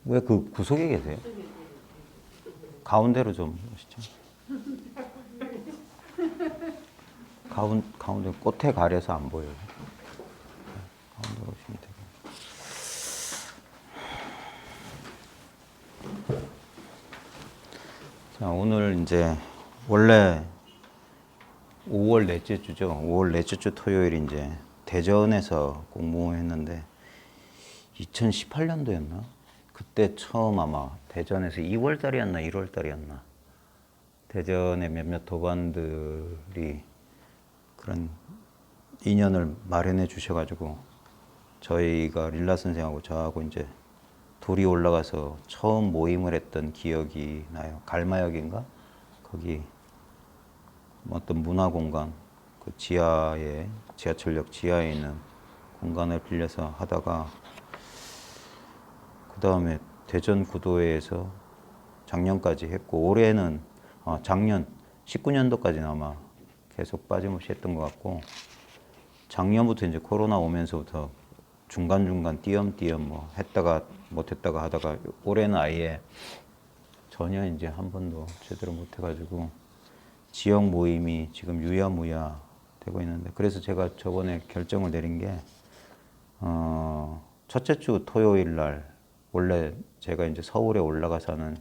왜 그 구석에 계세요? 가운데로 좀 오시죠. 가운데 꽃에 가려서 안 보여요. 가운데로 오시면 되고. 자, 오늘 이제 원래 5월 넷째 주죠. 5월 넷째 주 토요일 이제 대전에서 공모했는데 2018년도였나? 그때 처음 아마 대전에서 2월 달이었나 1월 달이었나 대전의 몇몇 도반들이 그런 인연을 마련해 주셔가지고 저희가 릴라 선생하고 저하고 이제 둘이 올라가서 처음 모임을 했던 기억이 나요. 갈마역인가? 거기 어떤 문화공간, 그 지하에, 지하철역 지하에 있는 공간을 빌려서 하다가 그 다음에 대전 구도회에서 작년까지 했고 올해는 작년 19년도까지는 아마 계속 빠짐없이 했던 것 같고 작년부터 이제 코로나 오면서부터 중간중간 띄엄띄엄 뭐 했다가 못했다가 하다가 올해는 아예 전혀 이제 한 번도 제대로 못해가지고 지역 모임이 지금 유야무야 되고 있는데 그래서 제가 저번에 결정을 내린 게 첫째 주 토요일 날 원래 제가 이제 서울에 올라가서 하는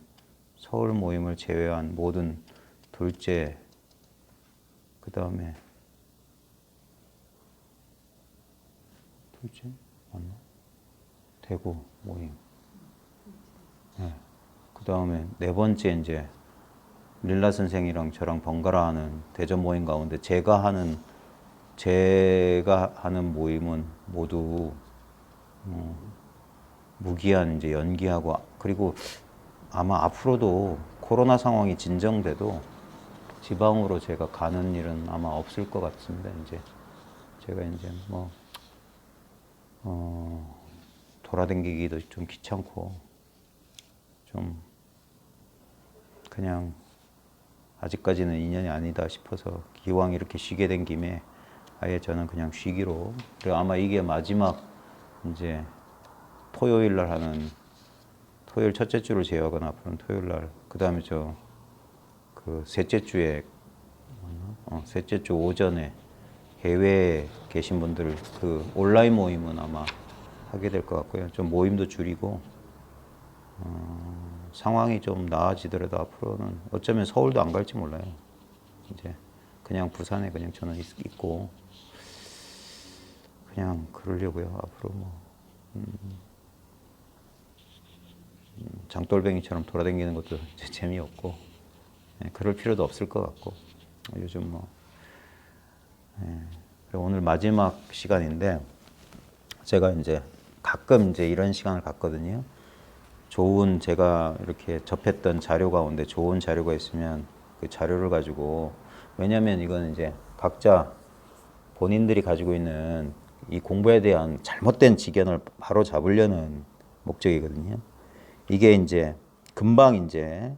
서울 모임을 제외한 모든 둘째 그 다음에 둘째 맞나? 대구 모임. 네. 그 다음에 네 번째 이제 릴라 선생이랑 저랑 번갈아 하는 대전 모임 가운데 제가 하는 모임은 모두 무기한 이제 연기하고 그리고 아마 앞으로도 코로나 상황이 진정돼도 지방으로 제가 가는 일은 아마 없을 것 같습니다. 이제 제가 이제 뭐 돌아다니기도 좀 귀찮고 좀 그냥 아직까지는 인연이 아니다 싶어서 기왕 이렇게 쉬게 된 김에 아예 저는 그냥 쉬기로 그리고 아마 이게 마지막 이제 토요일 날 하는 토요일 첫째 주를 제외하거나 앞으로는 토요일 날 그 다음에 저 그 셋째 주에 셋째 주 오전에 해외에 계신 분들 그 온라인 모임은 아마 하게 될 것 같고요. 좀 모임도 줄이고 상황이 좀 나아지더라도 앞으로는 어쩌면 서울도 안 갈지 몰라요. 이제 그냥 부산에 그냥 저는 있고 그냥 그러려고요. 앞으로 뭐 장돌뱅이처럼 돌아다니는 것도 재미없고 그럴 필요도 없을 것 같고 요즘 뭐 오늘 마지막 시간인데 제가 이제 가끔 이제 이런 시간을 갖거든요. 좋은 제가 이렇게 접했던 자료 가운데 좋은 자료가 있으면 그 자료를 가지고 왜냐하면 이건 이제 각자 본인들이 가지고 있는 이 공부에 대한 잘못된 지견을 바로 잡으려는 목적이거든요. 이게 이제 금방 이제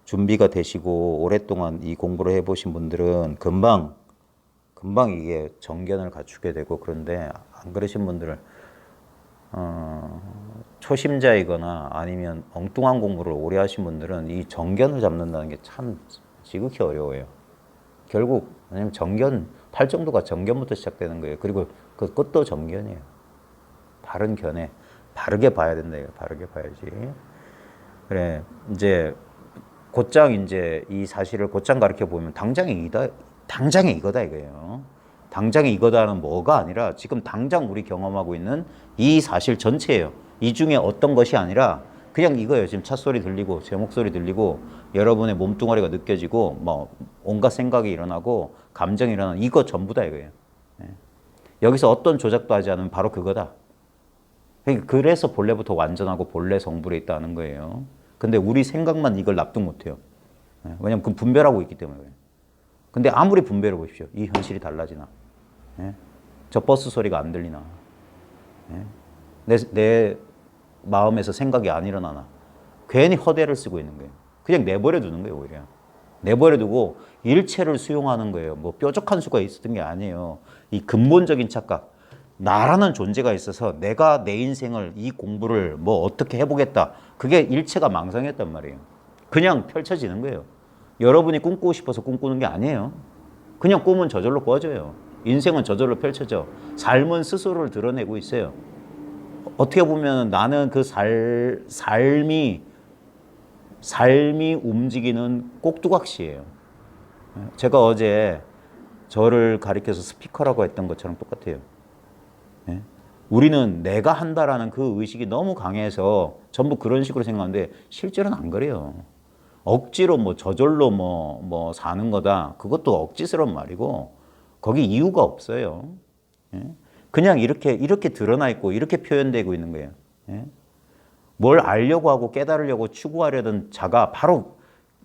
준비가 되시고 오랫동안 이 공부를 해보신 분들은 금방 이게 정견을 갖추게 되고 그런데 안 그러신 분들은 초심자이거나 아니면 엉뚱한 공부를 오래 하신 분들은 이 정견을 잡는다는 게 참 지극히 어려워요. 결국 왜냐면 정견 팔정도가 정견부터 시작되는 거예요. 그리고 그 끝도 정견이에요. 바른 견해 바르게 봐야 된다. 바르게 봐야지. 그래 이제 곧장 이제 이 사실을 곧장 가르쳐 보면 당장에 이거다 이거예요. 당장에 이거다는 뭐가 아니라 지금 당장 우리 경험하고 있는 이 사실 전체예요. 이 중에 어떤 것이 아니라 그냥 이거예요. 지금 차 소리 들리고 제 목소리 들리고 여러분의 몸뚱아리가 느껴지고 뭐 온갖 생각이 일어나고 감정이 일어나는 이거 전부다 이거예요. 여기서 어떤 조작도 하지 않으면 바로 그거다. 그래서 본래부터 완전하고 본래 성불에 있다는 거예요. 근데 우리 생각만 이걸 납득 못해요. 왜냐면 그 분별하고 있기 때문에 그래요. 근데 아무리 분별해 보십시오. 이 현실이 달라지나. 저 버스 소리가 안 들리나. 내 마음에서 생각이 안 일어나나. 괜히 허대를 쓰고 있는 거예요. 그냥 내버려 두는 거예요, 오히려. 내버려 두고 일체를 수용하는 거예요. 뭐 뾰족한 수가 있었던 게 아니에요. 이 근본적인 착각. 나라는 존재가 있어서 내가 내 인생을 이 공부를 뭐 어떻게 해보겠다. 그게 일체가 망상이었단 말이에요. 그냥 펼쳐지는 거예요. 여러분이 꿈꾸고 싶어서 꿈꾸는 게 아니에요. 그냥 꿈은 저절로 꿔져요. 인생은 저절로 펼쳐져. 삶은 스스로를 드러내고 있어요. 어떻게 보면 나는 그 삶이 움직이는 꼭두각시예요. 제가 어제 저를 가리켜서 스피커라고 했던 것처럼 똑같아요. 우리는 내가 한다라는 그 의식이 너무 강해서 전부 그런 식으로 생각하는데 실제로는 안 그래요. 억지로 뭐 저절로 뭐 사는 거다. 그것도 억지스러운 말이고 거기 이유가 없어요. 그냥 이렇게 드러나 있고 이렇게 표현되고 있는 거예요. 뭘 알려고 하고 깨달으려고 추구하려던 자가 바로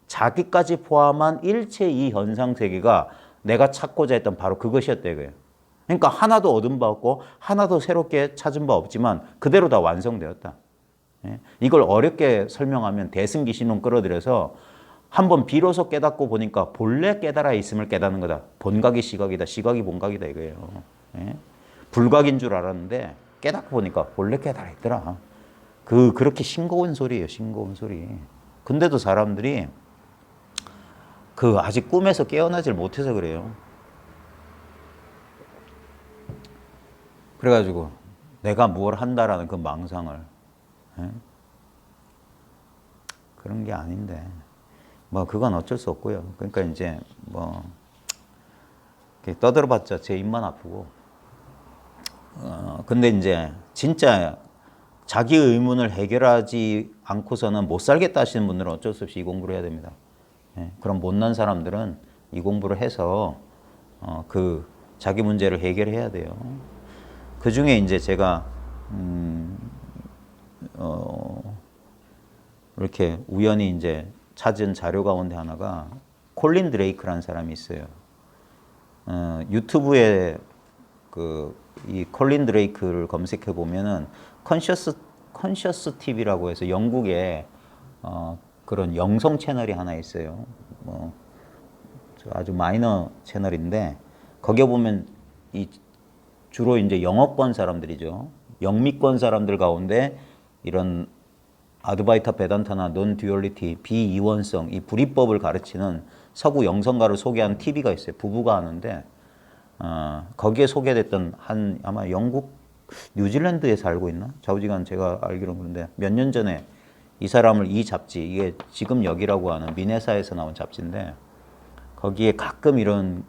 자기까지 포함한 일체 이 현상 세계가 내가 찾고자 했던 바로 그것이었다 이거예요. 그러니까 하나도 얻은 바 없고 하나도 새롭게 찾은 바 없지만 그대로 다 완성되었다. 이걸 어렵게 설명하면 대승기신론 끌어들여서 한번 비로소 깨닫고 보니까 본래 깨달아 있음을 깨닫는 거다. 본각이 시각이다. 시각이 본각이다 이거예요. 불각인 줄 알았는데 깨닫고 보니까 본래 깨달아 있더라. 그렇게 싱거운 소리예요. 싱거운 소리. 근데도 사람들이 아직 꿈에서 깨어나질 못해서 그래요. 그래가지고 내가 뭘 한다라는 그 망상을 그런 게 아닌데 뭐 그건 어쩔 수 없고요. 그러니까 이제 뭐 떠들어봤자 제 입만 아프고 근데 이제 진짜 자기 의문을 해결하지 않고서는 못 살겠다 하시는 분들은 어쩔 수 없이 이 공부를 해야 됩니다. 그럼 못난 사람들은 이 공부를 해서 자기 문제를 해결해야 돼요. 그 중에 이제 제가 이렇게 우연히 이제 찾은 자료 가운데 하나가 콜린 드레이크라는 사람이 있어요. 유튜브에 이 콜린 드레이크를 검색해 보면은 컨셔스 TV라고 해서 영국에 그런 영성 채널이 하나 있어요. 뭐 아주 마이너 채널인데 거기에 보면 주로 이제 영어권 사람들이죠. 영미권 사람들 가운데 이런 아드바이타 베단타나 논 듀얼리티, 비이원성, 이 불이법을 가르치는 서구 영성가를 소개한 TV가 있어요. 부부가 하는데 거기에 소개됐던 아마 영국, 뉴질랜드에 살고 있나? 좌우지간 제가 알기로는 그런데 몇 년 전에 이 사람을 이 잡지, 이게 지금 여기라고 하는 미네사에서 나온 잡지인데 거기에 가끔 이런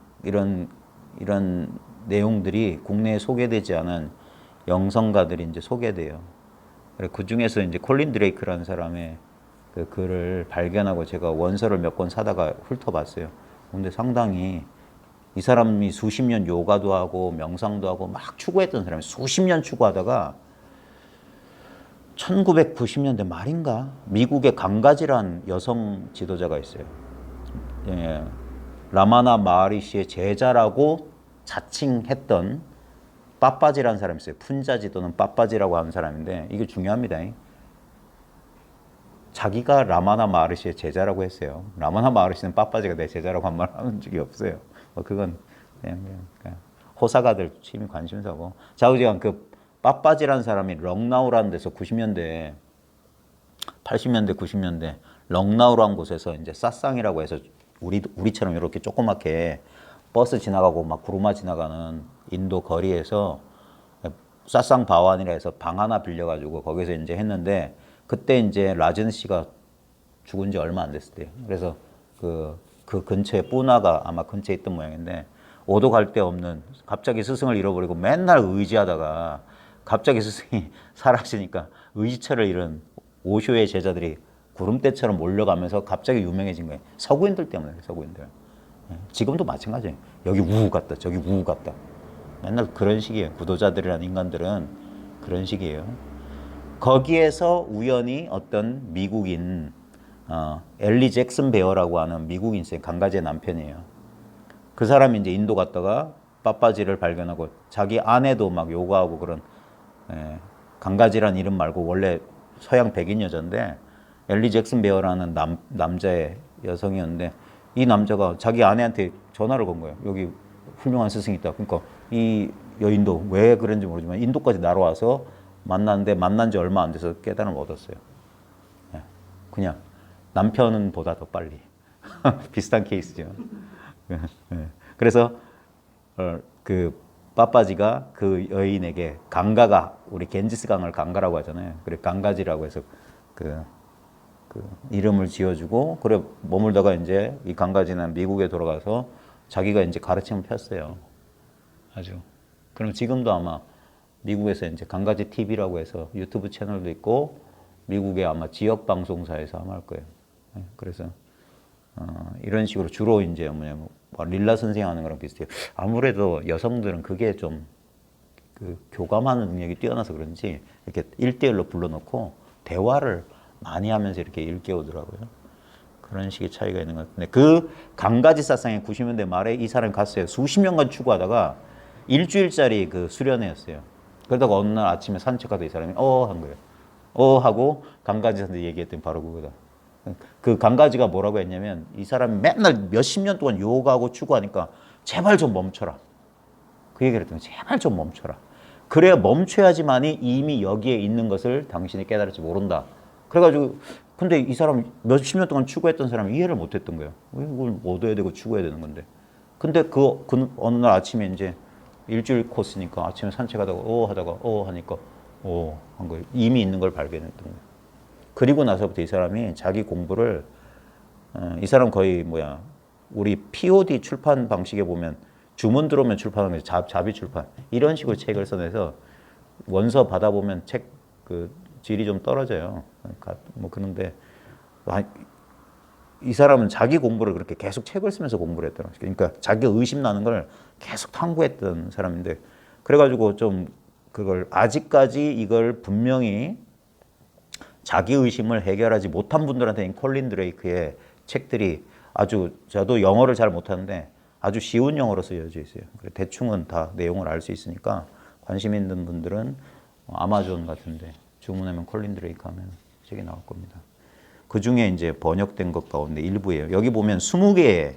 내용들이 국내에 소개되지 않은 영성가들이 이제 소개돼요. 그 중에서 이제 콜린 드레이크라는 사람의 그 글을 발견하고 제가 원서를 몇 권 사다가 훑어봤어요. 근데 상당히 이 사람이 수십 년 요가도 하고 명상도 하고 막 추구했던 사람이 수십 년 추구하다가 1990년대 말인가 미국의 강가지란 여성 지도자가 있어요. 라마나 마하리시의 제자라고 자칭했던 빠빠지라는 사람이 있어요. 푼자지 또는 빠빠지라고 하는 사람인데 이게 중요합니다. 자기가 라마나 마하리시의 제자라고 했어요. 라마나 마하리시는 빠빠지가 내 제자라고 한 말 하는 적이 없어요. 그건 그냥 호사가들 취미 관심사고. 좌우지간 그 빠빠지라는 사람이 렁나우라는 데서 90년대, 80년대, 90년대 렁나우라는 곳에서 이제 사쌍이라고 해서 우리처럼 이렇게 조그맣게 버스 지나가고 막 구루마 지나가는 인도 거리에서 사쌍 바완이라 해서 방 하나 빌려가지고 거기서 이제 했는데 그때 이제 라젠 씨가 죽은 지 얼마 안 됐을 때요. 그래서 그 근처에 뿌나가 아마 근처에 있던 모양인데 오도 갈 데 없는 갑자기 스승을 잃어버리고 맨날 의지하다가 갑자기 스승이 사라지니까 의지처를 잃은 오쇼의 제자들이 구름대처럼 몰려가면서 갑자기 유명해진 거예요. 서구인들 때문에 서구인들. 지금도 마찬가지예요. 여기 우우 갔다 저기 우우 갔다. 맨날 그런 식이에요. 구도자들이라는 인간들은 그런 식이에요. 거기에서 우연히 어떤 미국인 엘리 잭슨 베어라고 하는 미국인 있어요. 강가지의 남편이에요. 그 사람이 이제 인도 갔다가 빠빠지를 발견하고 자기 아내도 막 요가하고 그런 강가지란 이름 말고 원래 서양 백인 여자인데 엘리 잭슨 베어라는 남자의 여성이었는데 이 남자가 자기 아내한테 전화를 건 거예요. 여기 훌륭한 스승이 있다. 그러니까 이 여인도 왜 그런지 모르지만 인도까지 날아와서 만났는데 만난 지 얼마 안 돼서 깨달음을 얻었어요. 예. 그냥 남편보다 더 빨리. 비슷한 케이스죠. 예. 그래서 그 빠빠지가 그 여인에게 강가가 우리 겐지스 강을 강가라고 하잖아요. 그래 강가지라고 해서 그 이름을 지어주고 그래 머물다가 이제 이 강가지는 미국에 돌아가서 자기가 이제 가르침을 폈어요. 아주. 그럼 지금도 아마 미국에서 이제 강가지 TV라고 해서 유튜브 채널도 있고 미국의 아마 지역 방송사에서 아마 할 거예요. 그래서 이런 식으로 주로 이제 뭐냐면 릴라 선생 하는 거랑 비슷해요. 아무래도 여성들은 그게 좀 그 교감하는 능력이 뛰어나서 그런지 이렇게 1대1로 불러놓고 대화를 많이 하면서 이렇게 일깨우더라고요. 그런 식의 차이가 있는 것 같은데 그 강가지 사상의 90년대 말에 이 사람이 갔어요. 수십 년간 추구하다가 일주일짜리 그 수련회였어요. 그러다가 어느 날 아침에 산책하다 이 사람이 한 거예요. 하고 강가지한테 얘기했더니 바로 그거다. 그 강가지가 뭐라고 했냐면 이 사람이 맨날 몇십 년 동안 요가하고 추구하니까 제발 좀 멈춰라. 그 얘기를 했더니 제발 좀 멈춰라. 그래야 멈춰야지만이 이미 여기에 있는 것을 당신이 깨달을지 모른다. 그래가지고 근데 이 사람 몇십 년 동안 추구했던 사람이 이해를 못했던 거예요. 이걸 얻어야 되고 추구해야 되는 건데. 근데 그 어느 날 아침에 이제 일주일 코스니까 아침에 산책하다가 하다가 하니까 한 거예요. 이미 있는 걸 발견했던 거예요. 그리고 나서부터 이 사람이 자기 공부를 이 사람 거의 우리 POD 출판 방식에 보면 주문 들어오면 출판하는 게 자비 출판 이런 식으로 책을 써내서 원서 받아보면 책 그 질이 좀 떨어져요. 뭐 그런데 이 사람은 자기 공부를 그렇게 계속 책을 쓰면서 공부를 했더라고요. 그러니까 자기 의심 나는 걸 계속 탐구했던 사람인데 그래가지고 좀 그걸 아직까지 이걸 분명히 자기 의심을 해결하지 못한 분들한테는 콜린 드레이크의 책들이 아주 저도 영어를 잘 못하는데 아주 쉬운 영어로 쓰여져 있어요. 대충은 다 내용을 알 수 있으니까 관심 있는 분들은 아마존 같은데 주문하면 콜린 드레이크 하면 책이 나올 겁니다. 그 중에 이제 번역된 것 가운데 일부예요. 여기 보면 20개의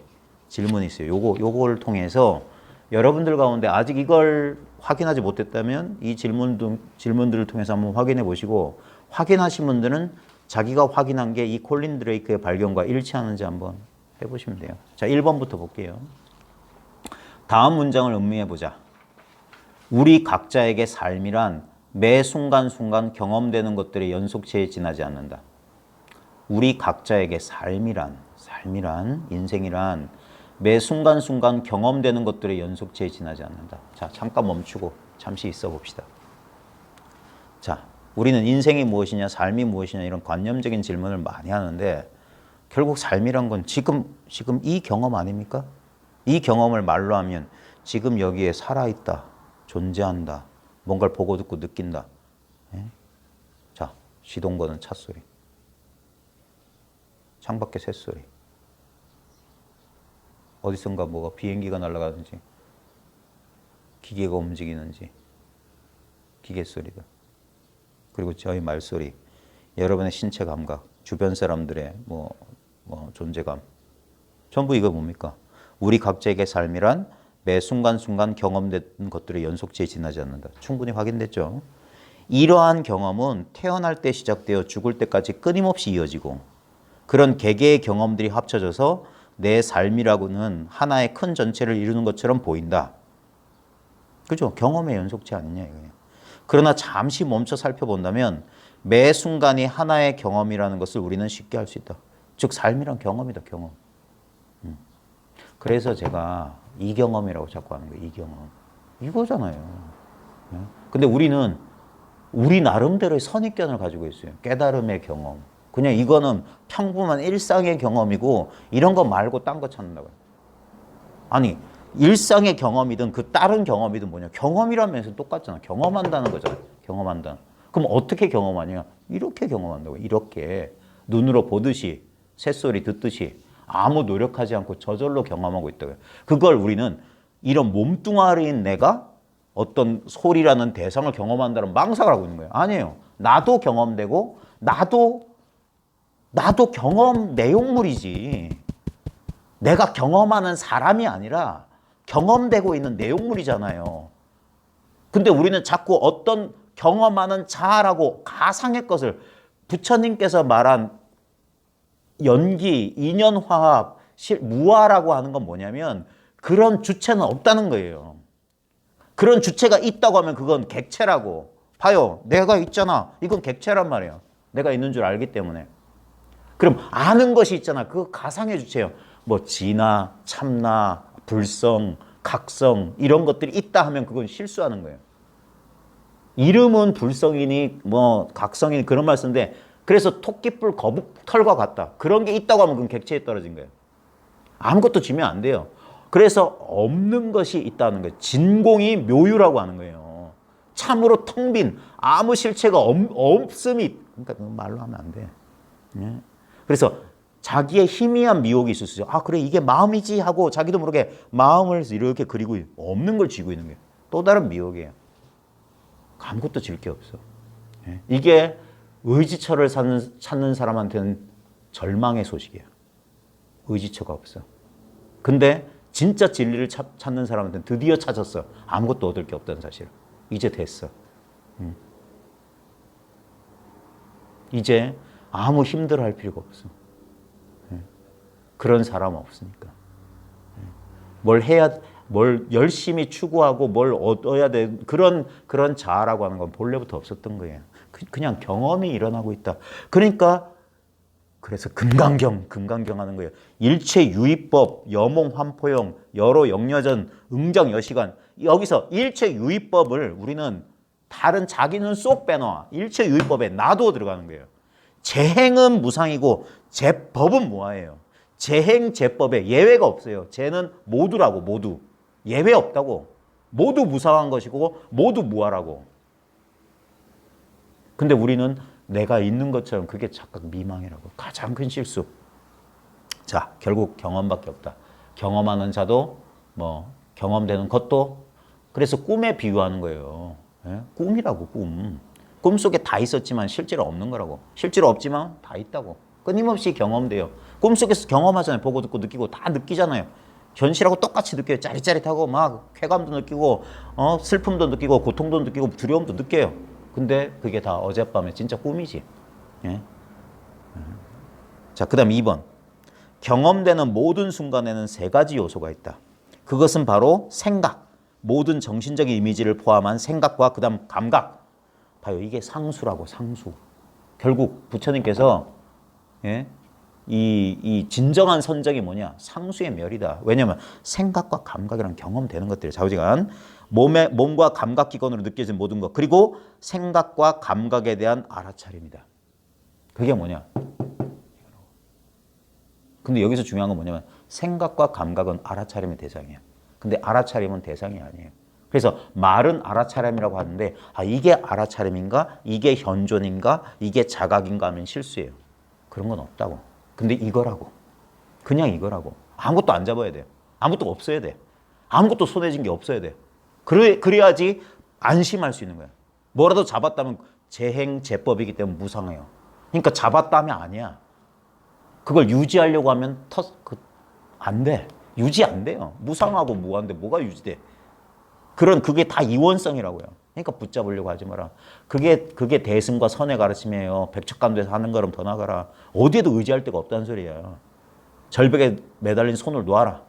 질문이 있어요. 요걸 통해서 여러분들 가운데 아직 이걸 확인하지 못했다면 이 질문들을 통해서 한번 확인해 보시고 확인하신 분들은 자기가 확인한 게 이 콜린 드레이크의 발견과 일치하는지 한번 해보시면 돼요. 자, 1번부터 볼게요. 다음 문장을 음미해 보자. 우리 각자에게 삶이란 매 순간순간 경험되는 것들의 연속체에 지나지 않는다. 우리 각자에게 삶이란 인생이란 매 순간순간 경험되는 것들의 연속체에 지나지 않는다. 자, 잠깐 멈추고 잠시 있어 봅시다. 자, 우리는 인생이 무엇이냐, 삶이 무엇이냐 이런 관념적인 질문을 많이 하는데 결국 삶이란 건 지금 이 경험 아닙니까? 이 경험을 말로 하면 지금 여기에 살아있다, 존재한다, 뭔가를 보고 듣고 느낀다. 예? 자, 시동 거는 차 소리, 창밖에 새 소리, 어디선가 뭐가 비행기가 날아가는지, 기계가 움직이는지, 기계 소리다. 그리고 저희 말소리, 여러분의 신체 감각, 주변 사람들의 존재감. 전부 이거 뭡니까? 우리 각자에게 삶이란 매 순간순간 경험된 것들의 연속체에 지나지 않는다. 충분히 확인됐죠? 이러한 경험은 태어날 때 시작되어 죽을 때까지 끊임없이 이어지고 그런 개개의 경험들이 합쳐져서 내 삶이라고는 하나의 큰 전체를 이루는 것처럼 보인다. 그죠? 경험의 연속체 아니냐 이거예요. 그러나 잠시 멈춰 살펴본다면 매 순간이 하나의 경험이라는 것을 우리는 쉽게 알 수 있다. 즉 삶이란 경험이다. 경험. 그래서 제가 이 경험이라고 자꾸 하는 거예요. 이 경험. 이거잖아요. 근데 우리는 우리 나름대로의 선입견을 가지고 있어요. 깨달음의 경험. 그냥 이거는 평범한 일상의 경험이고 이런 거 말고 딴 거 찾는다고요. 아니 일상의 경험이든 그 다른 경험이든 뭐냐. 경험이라면서 똑같잖아. 경험한다는 거잖아. 경험한다. 그럼 어떻게 경험하냐. 이렇게 경험한다고. 이렇게 눈으로 보듯이 새소리 듣듯이 아무 노력하지 않고 저절로 경험하고 있다고요. 그걸 우리는 이런 몸뚱아리인 내가 어떤 소리라는 대상을 경험한다는 망상을 하고 있는 거예요. 아니에요. 나도 경험되고 나도 경험 내용물이지. 내가 경험하는 사람이 아니라 경험되고 있는 내용물이잖아요. 근데 우리는 자꾸 어떤 경험하는 자라고 가상의 것을 부처님께서 말한 연기, 인연화합, 무아라고 하는 건 뭐냐면 그런 주체는 없다는 거예요. 그런 주체가 있다고 하면 그건 객체라고. 봐요. 내가 있잖아. 이건 객체란 말이에요. 내가 있는 줄 알기 때문에. 그럼 아는 것이 있잖아. 그거 가상의 주체예요. 뭐 진화, 참나, 불성, 각성 이런 것들이 있다 하면 그건 실수하는 거예요. 이름은 불성이니 뭐 각성이니 그런 말 쓰는데 그래서 토끼뿔 거북털과 같다. 그런 게 있다고 하면 그건 객체에 떨어진 거예요. 아무것도 지면 안 돼요. 그래서 없는 것이 있다는 거예요. 진공이 묘유라고 하는 거예요. 참으로 텅 빈 아무 실체가 없음이 그러니까 말로 하면 안 돼. 예? 그래서 자기의 희미한 미혹이 있을 수 있어요. 아 그래 이게 마음이지 하고 자기도 모르게 마음을 이렇게 그리고 없는 걸 쥐고 있는 거예요. 또 다른 미혹이에요. 아무것도 질 게 없어. 예? 이게 의지처를 찾는 사람한테는 절망의 소식이에요. 의지처가 없어. 근데 진짜 진리를 찾는 사람한테는 드디어 찾았어. 아무것도 얻을 게 없다는 사실. 이제 됐어. 이제 아무 힘들어할 필요가 없어. 그런 사람 없으니까. 뭘 열심히 추구하고 뭘 얻어야 돼. 그런 자아라고 하는 건 본래부터 없었던 거예요. 그냥 경험이 일어나고 있다. 그러니까 그래서 금강경 하는 거예요. 일체 유의법, 여몽 환포용, 여로 영여전, 응정 여시간. 여기서 일체 유의법을 우리는 다른 자기는 쏙 빼놔. 일체 유의법에 나도 들어가는 거예요. 재행은 무상이고 제법은 무아예요. 재행, 제법에 예외가 없어요. 재는 모두라고, 모두. 예외 없다고. 모두 무상한 것이고 모두 무아라고. 근데 우리는 내가 있는 것처럼 그게 착각 미망이라고. 가장 큰 실수. 자, 결국 경험밖에 없다. 경험하는 자도 뭐 경험되는 것도 그래서 꿈에 비유하는 거예요. 예? 꿈이라고 꿈. 꿈속에 다 있었지만 실제로 없는 거라고. 실제로 없지만 다 있다고. 끊임없이 경험돼요. 꿈속에서 경험하잖아요. 보고 듣고 느끼고 다 느끼잖아요. 현실하고 똑같이 느껴요. 짜릿짜릿하고 막 쾌감도 느끼고 슬픔도 느끼고 고통도 느끼고 두려움도 느껴요. 근데 그게 다 어젯밤에 진짜 꿈이지. 예? 자, 그 다음 2번. 경험되는 모든 순간에는 세 가지 요소가 있다. 그것은 바로 생각, 모든 정신적인 이미지를 포함한 생각과 그 다음 감각. 봐요. 이게 상수라고, 상수. 결국 부처님께서 예? 이 진정한 선정이 뭐냐? 상수의 멸이다. 왜냐하면 생각과 감각이랑 경험되는 것들이 좌우지간 몸과 감각 기관으로 느껴진 모든 것 그리고 생각과 감각에 대한 알아차림이다. 그게 뭐냐? 근데 여기서 중요한 건 뭐냐면 생각과 감각은 알아차림의 대상이야. 근데 알아차림은 대상이 아니에요. 그래서 말은 알아차림이라고 하는데 이게 알아차림인가? 이게 현존인가? 이게 자각인가 하면 실수예요. 그런 건 없다고. 근데 이거라고. 그냥 이거라고. 아무것도 안 잡아야 돼요. 아무것도 없어야 돼. 아무것도 손에 쥔 게 없어야 돼. 그래야지 안심할 수 있는 거야. 뭐라도 잡았다면 재행, 제법이기 때문에 무상해요. 그러니까 잡았다면 아니야. 그걸 유지하려고 하면 안 돼. 유지 안 돼요. 무상하고 무한데 뭐가 유지돼? 그게 다 이원성이라고요. 그러니까 붙잡으려고 하지 마라. 그게 대승과 선의 가르침이에요. 백척간도에서 하는 거럼 더 나가라. 어디에도 의지할 데가 없다는 소리야. 절벽에 매달린 손을 놓아라.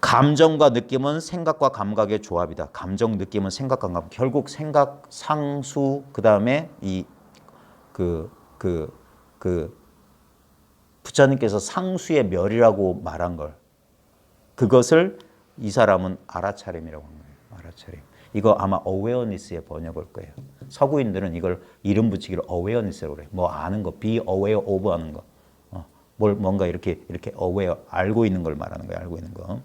감정과 느낌은 생각과 감각의 조합이다. 감정, 느낌은 생각과 감각. 결국 생각, 상수, 그 다음에 부처님께서 상수의 멸이라고 말한 걸. 그것을 이 사람은 알아차림이라고 한 거예요. 알아차림. 이거 아마 awareness의 번역일 거예요. 서구인들은 이걸 이름 붙이기로 awareness라고 그래요. 뭐 아는 거, be aware of 하는 거. 뭔가 이렇게 aware, 알고 있는 걸 말하는 거예요. 알고 있는 거.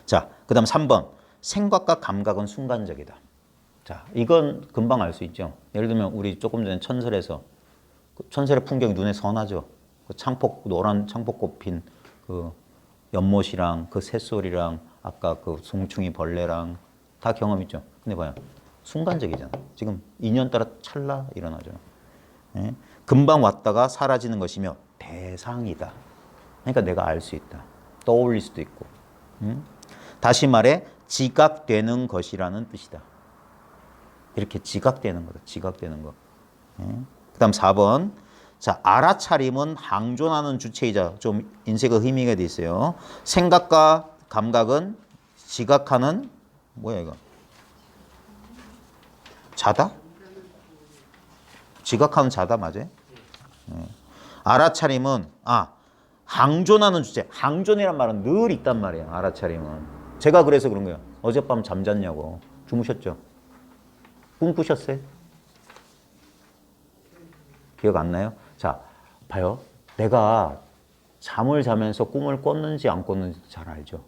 자, 그 다음 3번. 생각과 감각은 순간적이다. 자, 이건 금방 알 수 있죠. 예를 들면 우리 조금 전에 천설에서 천설의 풍경이 눈에 선하죠. 노란 창폭꽃 핀 연못이랑 그 새소리랑 아까 그 송충이 벌레랑 다 경험 있죠. 근데 봐요. 순간적이잖아. 지금 인연 따라 찰나 일어나죠. 예? 금방 왔다가 사라지는 것이며 대상이다. 그러니까 내가 알 수 있다. 떠올릴 수도 있고. 다시 말해 지각되는 것이라는 뜻이다. 이렇게 지각되는 거다. 지각되는 거. 그 다음 4번. 자, 알아차림은 항존하는 주체이자 좀 인쇄가 의미가 돼 있어요. 생각과 감각은 지각하는 뭐야 이거? 자다? 지각하는 자다 맞아요? 알아차림은 항존하는 주체. 항존이란 말은 늘 있단 말이에요. 알아차림은. 제가 그래서 그런 거예요. 어젯밤 잠잤냐고. 주무셨죠? 꿈 꾸셨어요? 기억 안 나요? 자, 봐요. 내가 잠을 자면서 꿈을 꿨는지 안 꿨는지 잘 알죠?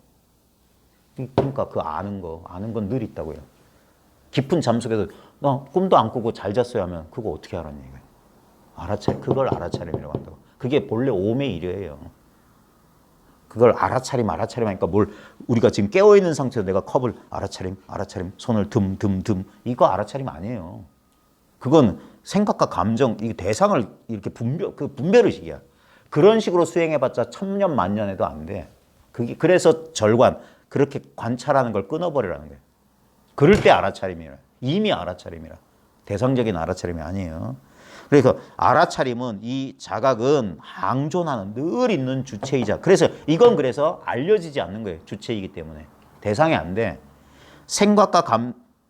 그러니까 그 아는 건 늘 있다고요. 깊은 잠 속에서 나 꿈도 안 꾸고 잘 잤어요 하면 그거 어떻게 알았냐 이거예요. 그걸 알아차림이라고 한다고. 그게 본래 오의 일이에요. 그걸 알아차림 하니까 뭘 우리가 지금 깨어있는 상태에서 내가 컵을 알아차림 손을 듬 이거 알아차림 아니에요. 그건 생각과 감정, 이 대상을 이렇게 분별의식이야. 그런 식으로 수행해봤자 천년 만년에도 안 돼. 그래서 절관, 그렇게 관찰하는 걸 끊어버리라는 거예요. 그럴 때 알아차림이라. 이미 알아차림이라. 대상적인 알아차림이 아니에요. 그래서 알아차림은 이 자각은 항존하는 늘 있는 주체이자 그래서 이건 그래서 알려지지 않는 거예요. 주체이기 때문에. 대상이 안 돼. 생각과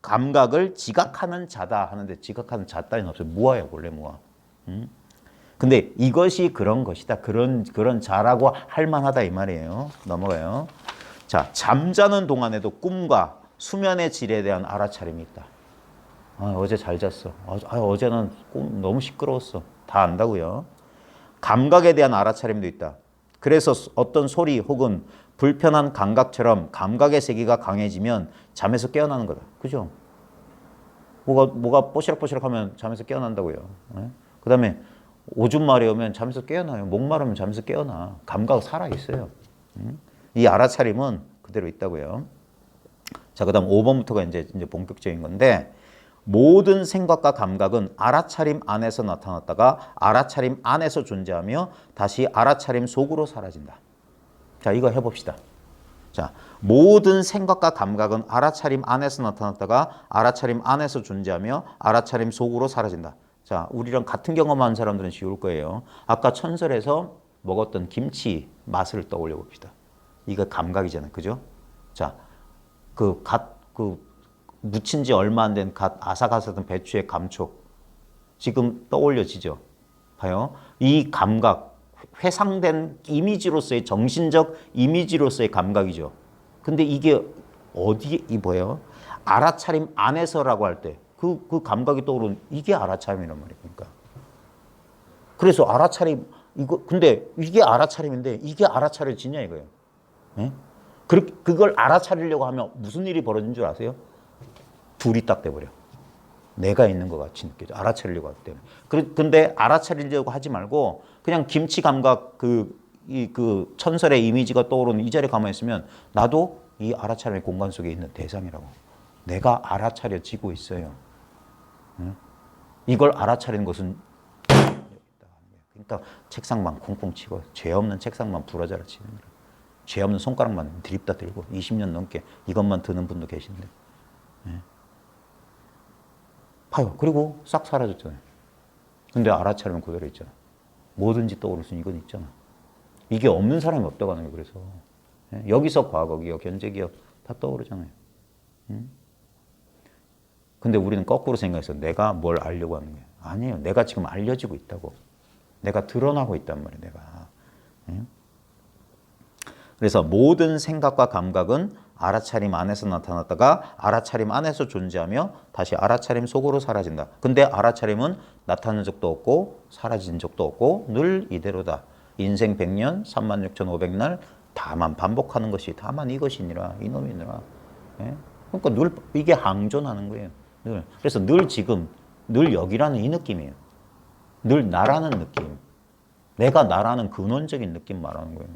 감각을 지각하는 자다 하는데 지각하는 자 따위는 없어요. 무아예요. 원래 무아. 근데 이것이 그런 것이다. 그런 자라고 할 만하다 이 말이에요. 넘어가요. 자, 잠자는 동안에도 꿈과 수면의 질에 대한 알아차림이 있다. 어제 잘 잤어. 어제는 꿈 너무 시끄러웠어. 다 안다고요. 감각에 대한 알아차림도 있다. 그래서 어떤 소리 혹은 불편한 감각처럼 감각의 세계가 강해지면 잠에서 깨어나는 거다. 그죠? 뭐가 뽀시락뽀시락하면 잠에서 깨어난다고요. 그 다음에 오줌 마려우면 잠에서 깨어나요. 목 마르면 잠에서 깨어나. 감각 살아있어요. 이 알아차림은 그대로 있다고요. 자, 그 다음 5번부터가 이제 본격적인 건데 모든 생각과 감각은 알아차림 안에서 나타났다가 알아차림 안에서 존재하며 다시 알아차림 속으로 사라진다. 자, 이거 해봅시다. 자, 모든 생각과 감각은 알아차림 안에서 나타났다가 알아차림 안에서 존재하며 알아차림 속으로 사라진다. 자, 우리랑 같은 경험한 사람들은 쉬울 거예요. 아까 천설에서 먹었던 김치 맛을 떠올려 봅시다. 이거 감각이잖아요. 그죠? 자, 무친 지 얼마 안 된 아삭아삭한 배추의 감촉. 지금 떠올려지죠? 봐요. 이 감각, 회상된 이미지로서의 정신적 이미지로서의 감각이죠. 근데 이게 뭐예요? 알아차림 안에서라고 할 때 그 감각이 떠오르는 이게 알아차림이란 말이에요. 그러니까. 그래서 알아차림, 근데 이게 알아차림인데 이게 알아차려지냐 이거예요. 네? 그걸 알아차리려고 하면 무슨 일이 벌어진 줄 아세요? 둘이 딱 돼버려. 내가 있는 것 같이 느껴져. 알아차리려고 하기 때문에. 근데 알아차리려고 하지 말고 그냥 김치 감각 그 천설의 이미지가 떠오르는 이 자리에 가만히 있으면 나도 이 알아차림의 공간 속에 있는 대상이라고. 내가 알아차려지고 있어요. 응? 이걸 알아차리는 것은 그러니까 책상만 콩콩 치고 죄 없는 책상만 부러져라 치는 거예요. 죄 없는 손가락만 드립다 들고 20년 넘게 이것만 드는 분도 계신데. 네. 봐요. 그리고 싹 사라졌잖아요. 근데 알아차리면 그대로 있잖아. 뭐든지 떠오를 수 있는 이건 있잖아. 이게 없는 사람이 없다고 하는 거예요. 그래서 네. 여기서 과거 기억, 현재 기억 다 떠오르잖아요. 근데 우리는 거꾸로 생각해서 내가 뭘 알려고 하는 거예요. 아니에요. 내가 지금 알려지고 있다고. 내가 드러나고 있단 말이에요. 내가. 그래서 모든 생각과 감각은 알아차림 안에서 나타났다가 알아차림 안에서 존재하며 다시 알아차림 속으로 사라진다. 근데 알아차림은 나타나는 적도 없고 사라진 적도 없고 늘 이대로다. 인생 100년 36,500날 다만 반복하는 것이 다만 이것이니라 이놈이니라. 예? 그러니까 늘 이게 항존하는 거예요. 늘. 그래서 늘 지금 늘 여기라는 이 느낌이에요. 늘 나라는 느낌. 내가 나라는 근원적인 느낌 말하는 거예요.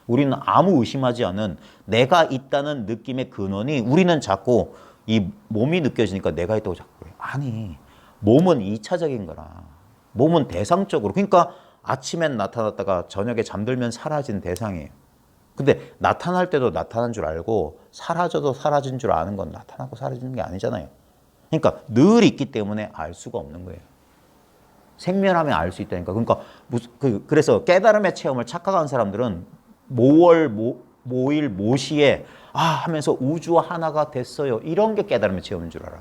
우리는 아무 의심하지 않은 내가 있다는 느낌의 근원이 우리는 자꾸 이 몸이 느껴지니까 내가 있다고 자꾸 그래요. 아니, 몸은 2차적인 거라. 몸은 대상적으로. 그러니까 아침엔 나타났다가 저녁에 잠들면 사라진 대상이에요. 근데 나타날 때도 나타난 줄 알고 사라져도 사라진 줄 아는 건 나타나고 사라지는 게 아니잖아요. 그러니까 늘 있기 때문에 알 수가 없는 거예요. 생멸하면 알 수 있다니까. 그러니까 그래서 깨달음의 체험을 착각한 사람들은 모월 모일 모시에 하면서 우주와 하나가 됐어요. 이런 게 깨달음의 체험인 줄 알아.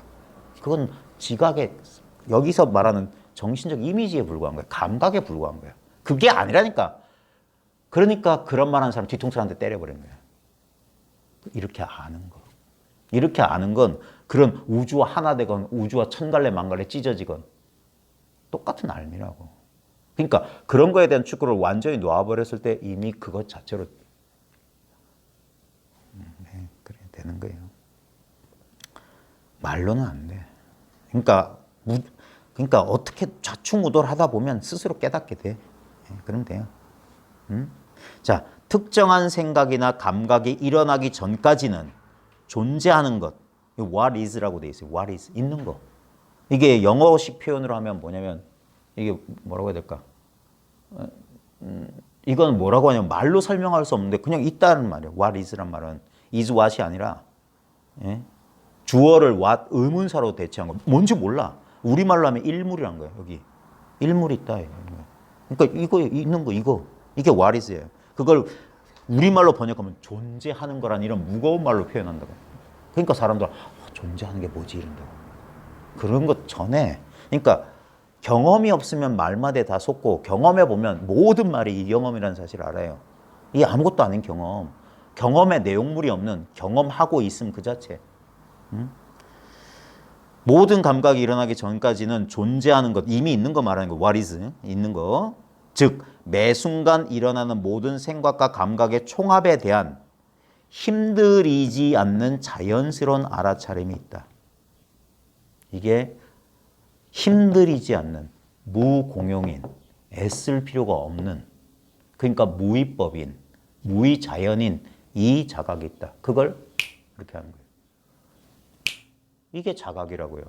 그건 지각의 여기서 말하는 정신적 이미지에 불과한 거야. 감각에 불과한 거야. 그게 아니라니까. 그러니까 그런 말하는 사람 뒤통수 한 대 때려버리는 거야. 이렇게 아는 거. 이렇게 아는 건 그런 우주와 하나 되건 우주와 천갈래 만갈래 찢어지건 똑같은 알미라고. 그러니까 그런 거에 대한 축구를 완전히 놓아버렸을 때 이미 그것 자체로 그래 되는 거예요. 말로는 안 돼. 그러니까 어떻게 좌충우돌하다 보면 스스로 깨닫게 돼. 그럼 돼요. 자, 특정한 생각이나 감각이 일어나기 전까지는 존재하는 것. What is라고 돼 있어요. What is 있는 거. 이게 영어식 표현으로 하면 뭐냐면 이게 뭐라고 해야 될까? 이건 뭐라고 하냐면 말로 설명할 수 없는데 그냥 있다는 말이에요. What is란 말은 is what이 아니라 주어를 what 의문사로 대체한 거. 뭔지 몰라. 우리말로 하면 일물이란 거예요. 여기 일물이 있다. 그러니까 이거 있는 거 이게 what is예요. 그걸 우리말로 번역하면 존재하는 거란 이런 무거운 말로 표현한다고. 그러니까 사람들 존재하는 게 뭐지 이런다고. 그런 것 전에 그러니까 경험이 없으면 말마다 다 속고 경험해 보면 모든 말이 이 경험이라는 사실을 알아요. 이게 아무것도 아닌 경험. 경험에 내용물이 없는 경험하고 있음 그 자체. 모든 감각이 일어나기 전까지는 존재하는 것, 이미 있는 거 말하는 거, what is, 있는 거. 즉, 매 순간 일어나는 모든 생각과 감각의 총합에 대한 힘들이지 않는 자연스러운 알아차림이 있다. 이게 힘들이지 않는 무공용인, 애쓸 필요가 없는, 그러니까 무위법인, 무위자연인 이 자각이 있다. 그걸 이렇게 하는 거예요. 이게 자각이라고요.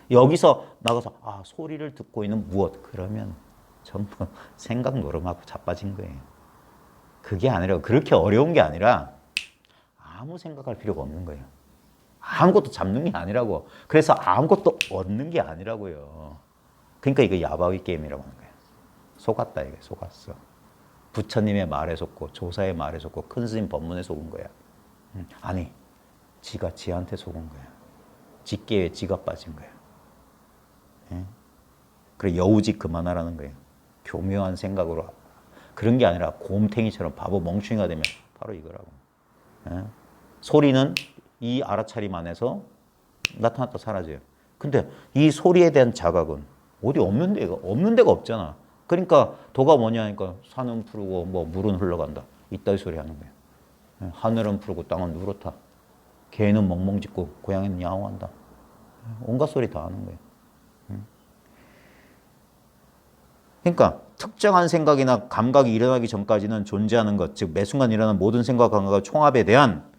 여기서 나가서 소리를 듣고 있는 무엇 그러면 전부 생각 노름하고 자빠진 거예요. 그게 아니라 그렇게 어려운 게 아니라 아무 생각할 필요가 없는 거예요. 아무것도 잡는 게 아니라고. 그래서 아무것도 얻는 게 아니라고요. 그러니까 이거 야바위 게임이라고 하는 거예요. 속았다 이게 속았어. 부처님의 말에 속고 조사의 말에 속고 큰 스님 법문에 속은 거야. 아니 지가 지한테 속은 거야. 직계에 지가 빠진 거야. 그래 여우짓 그만하라는 거예요. 교묘한 생각으로 그런 게 아니라 곰탱이처럼 바보 멍충이가 되면 바로 이거라고. 소리는 이 알아차림 안에서 나타났다 사라져요. 근데 이 소리에 대한 자각은 어디 없는 데가 없잖아. 그러니까 도가 뭐냐니까 산은 푸르고 뭐 물은 흘러간다. 이따위 소리 하는 거예요. 하늘은 푸르고 땅은 누렇다. 개는 멍멍 짖고 고양이는 야옹한다. 온갖 소리 다 하는 거예요. 그러니까 특정한 생각이나 감각이 일어나기 전까지는 존재하는 것, 즉 매 순간 일어나는 모든 생각, 감각의 총합에 대한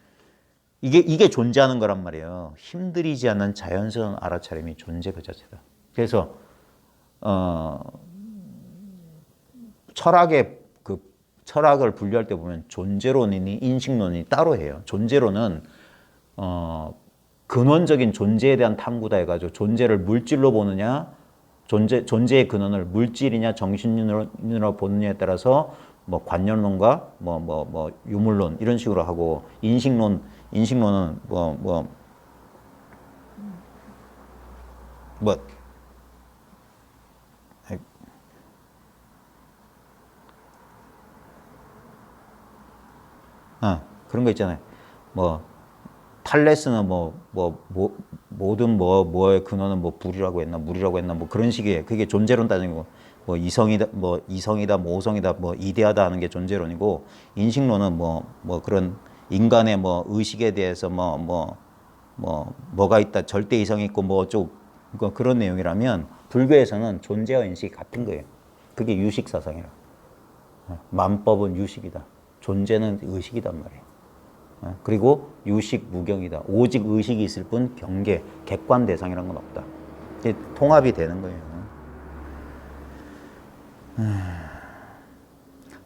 이게 존재하는 거란 말이에요. 힘들이지 않는 자연스러운 알아차림이 존재 그 자체다. 그래서 철학을 분류할 때 보면 존재론이니 인식론이 따로 해요. 존재론은 근원적인 존재에 대한 탐구다 해가지고 존재를 물질로 보느냐, 존재의 근원을 물질이냐 정신론으로 보느냐에 따라서 뭐 관념론과 뭐 유물론 이런 식으로 하고 인식론은 그런 거 있잖아요. 탈레스는 모든 뭐의 근원은 불이라고 했나 물이라고 했나 그런 식이에요. 그게 존재론 따지는 거. 이성이다 뭐 오성이다 뭐 이데아다 하는 게 존재론이고 인식론은 그런 인간의 의식에 대해서 뭐가 있다 절대 이성이 있고 어쩌고 그런 내용이라면 불교에서는 존재와 인식이 같은 거예요. 그게 유식 사상이라. 만법은 유식이다. 존재는 의식이단 말이에요. 그리고 유식 무경이다. 오직 의식이 있을 뿐 경계, 객관 대상이란 건 없다. 이게 통합이 되는 거예요.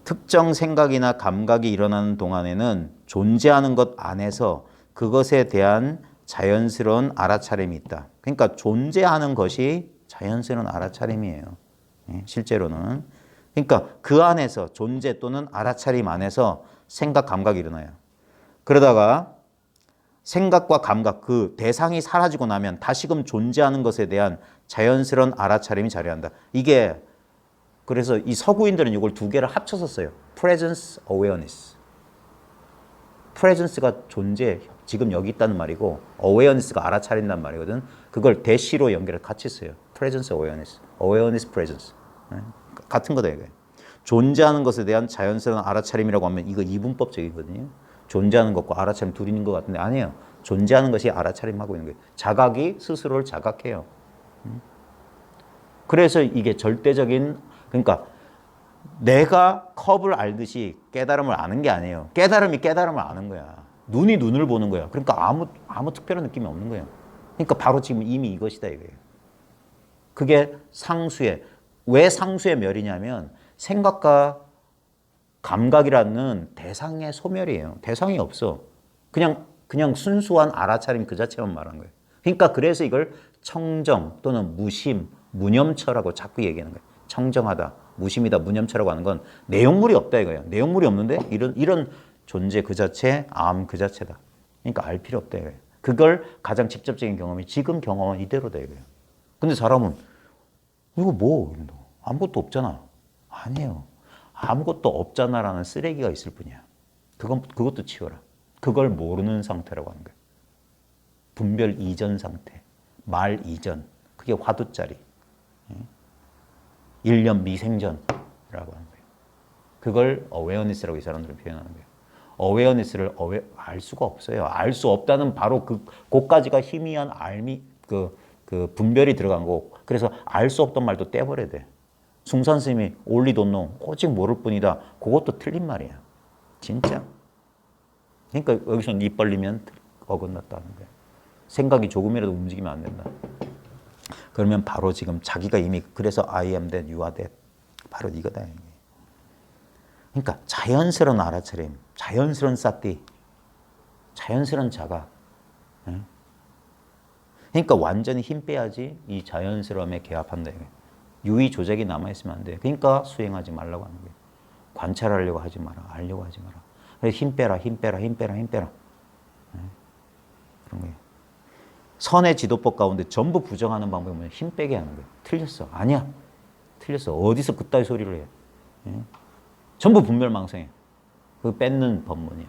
특정 생각이나 감각이 일어나는 동안에는 존재하는 것 안에서 그것에 대한 자연스러운 알아차림이 있다. 그러니까 존재하는 것이 자연스러운 알아차림이에요. 실제로는. 그러니까 그 안에서 존재 또는 알아차림 안에서 생각, 감각이 일어나요. 그러다가 생각과 감각, 그 대상이 사라지고 나면 다시금 존재하는 것에 대한 자연스러운 알아차림이 자리한다. 이게 그래서 이 서구인들은 이걸 두 개를 합쳐서 써요. presence, awareness. presence가 존재, 지금 여기 있다는 말이고 awareness가 알아차린다는 말이거든. 그걸 대시로 연결해 같이 써요. presence, awareness. awareness, presence. 같은 거다 이거예요. 존재하는 것에 대한 자연스러운 알아차림이라고 하면 이거 이분법적이거든요. 존재하는 것과 알아차림 둘이 있는 것 같은데 아니에요. 존재하는 것이 알아차림하고 있는 거예요. 자각이 스스로를 자각해요. 그래서 이게 절대적인, 그러니까 내가 컵을 알듯이 깨달음을 아는 게 아니에요. 깨달음이 깨달음을 아는 거야. 눈이 눈을 보는 거야. 그러니까 아무 특별한 느낌이 없는 거예요. 그러니까 바로 지금 이미 이것이다 이거예요. 그게 상수의, 왜 상수의 멸이냐면 생각과 감각이라는 대상의 소멸이에요. 대상이 없어. 그냥 순수한 알아차림 그 자체만 말한 거예요. 그러니까 그래서 이걸 청정 또는 무심, 무념처라고 자꾸 얘기하는 거예요. 청정하다, 무심이다, 무념처라고 하는 건 내용물이 없다 이거예요. 내용물이 없는데 이런 존재 그 자체, 암 그 자체다. 그러니까 알 필요 없다 이거예요. 그걸 가장 직접적인 경험이 지금 경험은 이대로다 이거예요. 근데 사람은 이거 뭐 아무것도 없잖아. 아니에요. 아무것도 없잖아라는 쓰레기가 있을 뿐이야. 그것도 치워라. 그걸 모르는 상태라고 하는 거예요. 분별 이전 상태, 말 이전. 그게 화두짜리. 일념 미생전이라고 하는 거예요. 그걸 awareness라고 이 사람들은 표현하는 거예요. awareness를 알 수가 없어요. 알 수 없다는 바로 그까지가 희미한 알미, 그 분별이 들어간 거고. 그래서 알 수 없던 말도 떼버려야 돼. 숭산 스님이 only don't know, 오직 모를 뿐이다. 그것도 틀린 말이야. 진짜. 그러니까 여기서는 입 벌리면 어긋났다는 거예요. 생각이 조금이라도 움직이면 안 된다. 그러면 바로 지금 자기가 이미 그래서 I am that, you are that. 바로 이거다. 그러니까 자연스러운 알아차림, 자연스러운 사띠, 자연스러운 자각. 그러니까 완전히 힘 빼야지 이 자연스러움에 개합한다. 유의 조작이 남아있으면 안 돼. 그러니까 수행하지 말라고 하는 거예요. 관찰하려고 하지 마라. 알려고 하지 마라. 그래서 힘 빼라, 힘 빼라, 힘 빼라, 힘 빼라. 그런 거예요. 선의 지도법 가운데 전부 부정하는 방법이 뭐냐? 힘 빼게 하는 거예요. 틀렸어. 아니야. 틀렸어. 어디서 그따위 소리를 해. 전부 분별망상해. 그 뺏는 법문이야.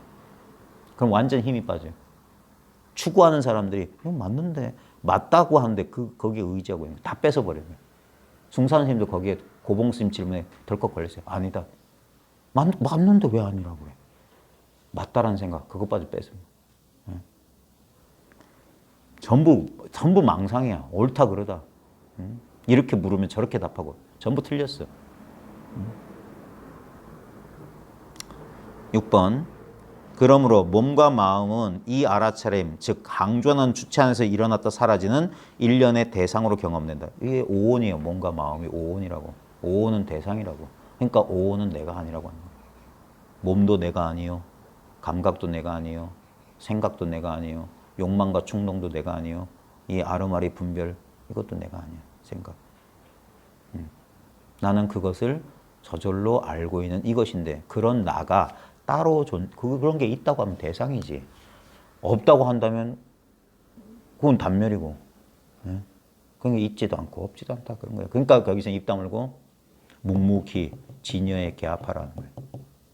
그럼 완전 힘이 빠져요. 추구하는 사람들이 이거 맞는데 맞다고 하는데 거기에 의지하고 있는 거예요. 다 뺏어버려요. 숭산 스님도 거기에 고봉 스님 질문에 덜컥 걸렸어요. 아니다. 맞는데 왜 아니라고 해. 맞다라는 생각 그것까지 뺏으면. 전부 망상이야. 옳다 그러다. 이렇게 물으면 저렇게 답하고 전부 틀렸어. 6번. 그러므로 몸과 마음은 이 알아차림, 즉 강조하는 주체 안에서 일어났다 사라지는 일련의 대상으로 경험된다. 이게 오온이에요. 몸과 마음이 오온이라고. 오온은 대상이라고. 그러니까 오온은 내가 아니라고 하는 거예요. 몸도 내가 아니요. 감각도 내가 아니요. 생각도 내가 아니요. 욕망과 충동도 내가 아니요. 이 아르마리 분별 이것도 내가 아니야. 생각. 나는 그것을 저절로 알고 있는 이것인데 그런 나가 따로 그런 게 있다고 하면 대상이지. 없다고 한다면 그건 단멸이고. 그런 게 있지도 않고 없지도 않다 그런 거예요. 그러니까 거기서 입 다물고 묵묵히 진여에 개합하라는 거예요.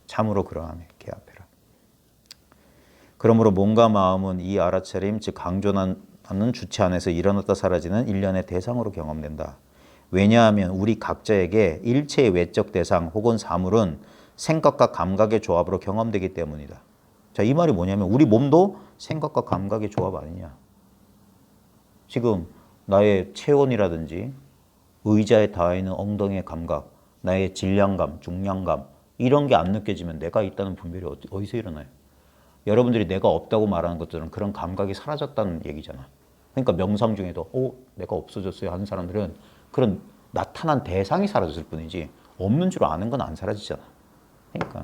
참으로 그러함에 개합해라. 그러므로 몸과 마음은 이 알아차림, 즉 강조하는 주체 안에서 일어났다 사라지는 일련의 대상으로 경험된다. 왜냐하면 우리 각자에게 일체의 외적 대상 혹은 사물은 생각과 감각의 조합으로 경험되기 때문이다. 자, 이 말이 뭐냐면 우리 몸도 생각과 감각의 조합 아니냐. 지금 나의 체온이라든지 의자에 닿아있는 엉덩이의 감각, 나의 질량감, 중량감 이런 게 안 느껴지면 내가 있다는 분별이 어디서 일어나요? 여러분들이 내가 없다고 말하는 것들은 그런 감각이 사라졌다는 얘기잖아. 그러니까 명상 중에도 내가 없어졌어요 하는 사람들은 그런 나타난 대상이 사라졌을 뿐이지 없는 줄 아는 건 안 사라지잖아. 그러니까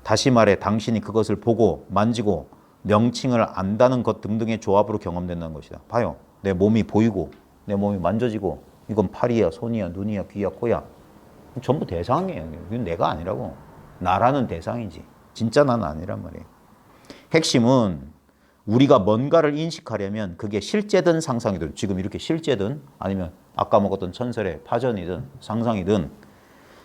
다시 말해 당신이 그것을 보고 만지고 명칭을 안다는 것 등등의 조합으로 경험된다는 것이다. 봐요. 내 몸이 보이고 내 몸이 만져지고 이건 팔이야, 손이야, 눈이야, 귀야, 코야. 전부 대상이에요. 이건 내가 아니라고. 나라는 대상이지. 진짜 나는 아니란 말이에요. 핵심은 우리가 뭔가를 인식하려면 그게 실제든 상상이든 지금 이렇게 실제든 아니면 아까 먹었던 천설의 파전이든 상상이든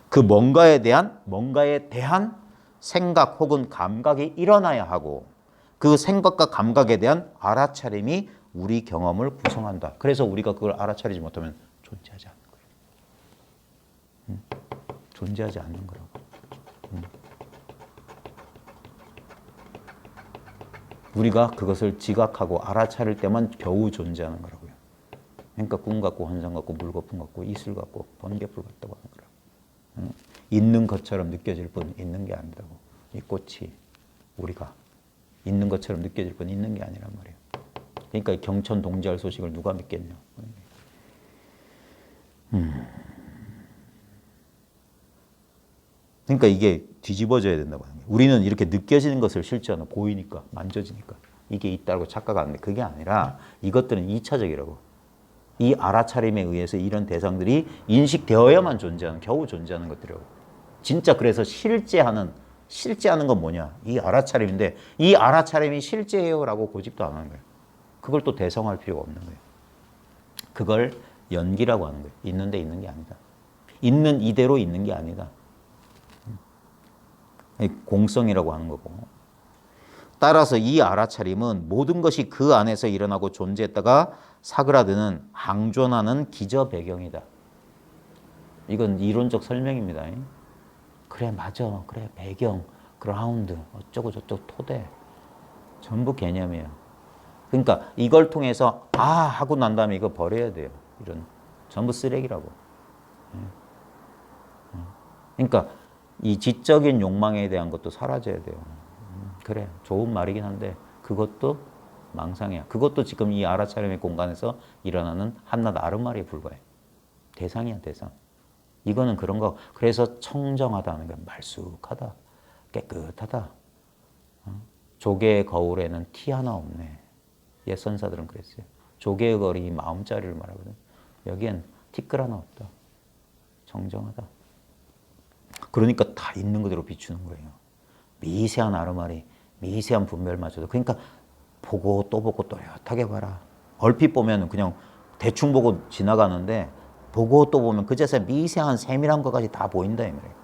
그 뭔가에 대한 생각 혹은 감각이 일어나야 하고 그 생각과 감각에 대한 알아차림이 우리 경험을 구성한다. 그래서 우리가 그걸 알아차리지 못하면 존재하지 않는 거예요. 존재하지 않는 거라고. 우리가 그것을 지각하고 알아차릴 때만 겨우 존재하는 거라고요. 그러니까 꿈 같고 환상 같고 물거품 같고 이슬 같고 번개불 같다고 하는 거라고. 있는 것처럼 느껴질 뿐 있는 게 아니라고. 이 꽃이 우리가 있는 것처럼 느껴질 뿐 있는 게 아니란 말이에요. 그러니까 경천 동지할 소식을 누가 믿겠냐. 그러니까 이게 뒤집어져야 된다고 하는 거예요. 우리는 이렇게 느껴지는 것을 실제로 보이니까 만져지니까 이게 있다고 착각하는데 그게 아니라 이것들은 2차적이라고. 이 알아차림에 의해서 이런 대상들이 인식되어야만 존재하는 겨우 존재하는 것들이라고. 진짜 그래서 실제하는 건 뭐냐? 이 알아차림인데 이 알아차림이 실제예요라고 고집도 안 하는 거예요. 그걸 또 대성할 필요가 없는 거예요. 그걸 연기라고 하는 거예요. 있는데 있는 게 아니다. 있는 이대로 있는 게 아니다. 공성이라고 하는 거고. 따라서 이 알아차림은 모든 것이 그 안에서 일어나고 존재했다가 사그라드는 항존하는 기저 배경이다. 이건 이론적 설명입니다. 그래 맞아. 그래 배경, 그라운드, 어쩌고 저쩌고 토대. 전부 개념이에요. 그러니까 이걸 통해서 하고 난 다음에 이거 버려야 돼요. 이런 전부 쓰레기라고. 그러니까 이 지적인 욕망에 대한 것도 사라져야 돼요. 그래 좋은 말이긴 한데 그것도 망상이야. 그것도 지금 이 알아차림의 공간에서 일어나는 한낱 아른말에 불과해. 대상이야 대상. 이거는 그런 거. 그래서 청정하다는 건 말쑥하다, 깨끗하다. 조개의 거울에는 티 하나 없네. 옛 선사들은 그랬어요. 조개의 거울이 마음자리를 말하거든. 여기엔 티끌 하나 없다. 청정하다. 그러니까 다 있는 그대로 비추는 거예요. 미세한 아르마리, 미세한 분별마저도. 그러니까 보고 또 보고 또렷하게 봐라. 얼핏 보면 그냥 대충 보고 지나가는데 보고 또 보면 그제서 미세한 세밀한 것까지 다 보인다 이 말이에요.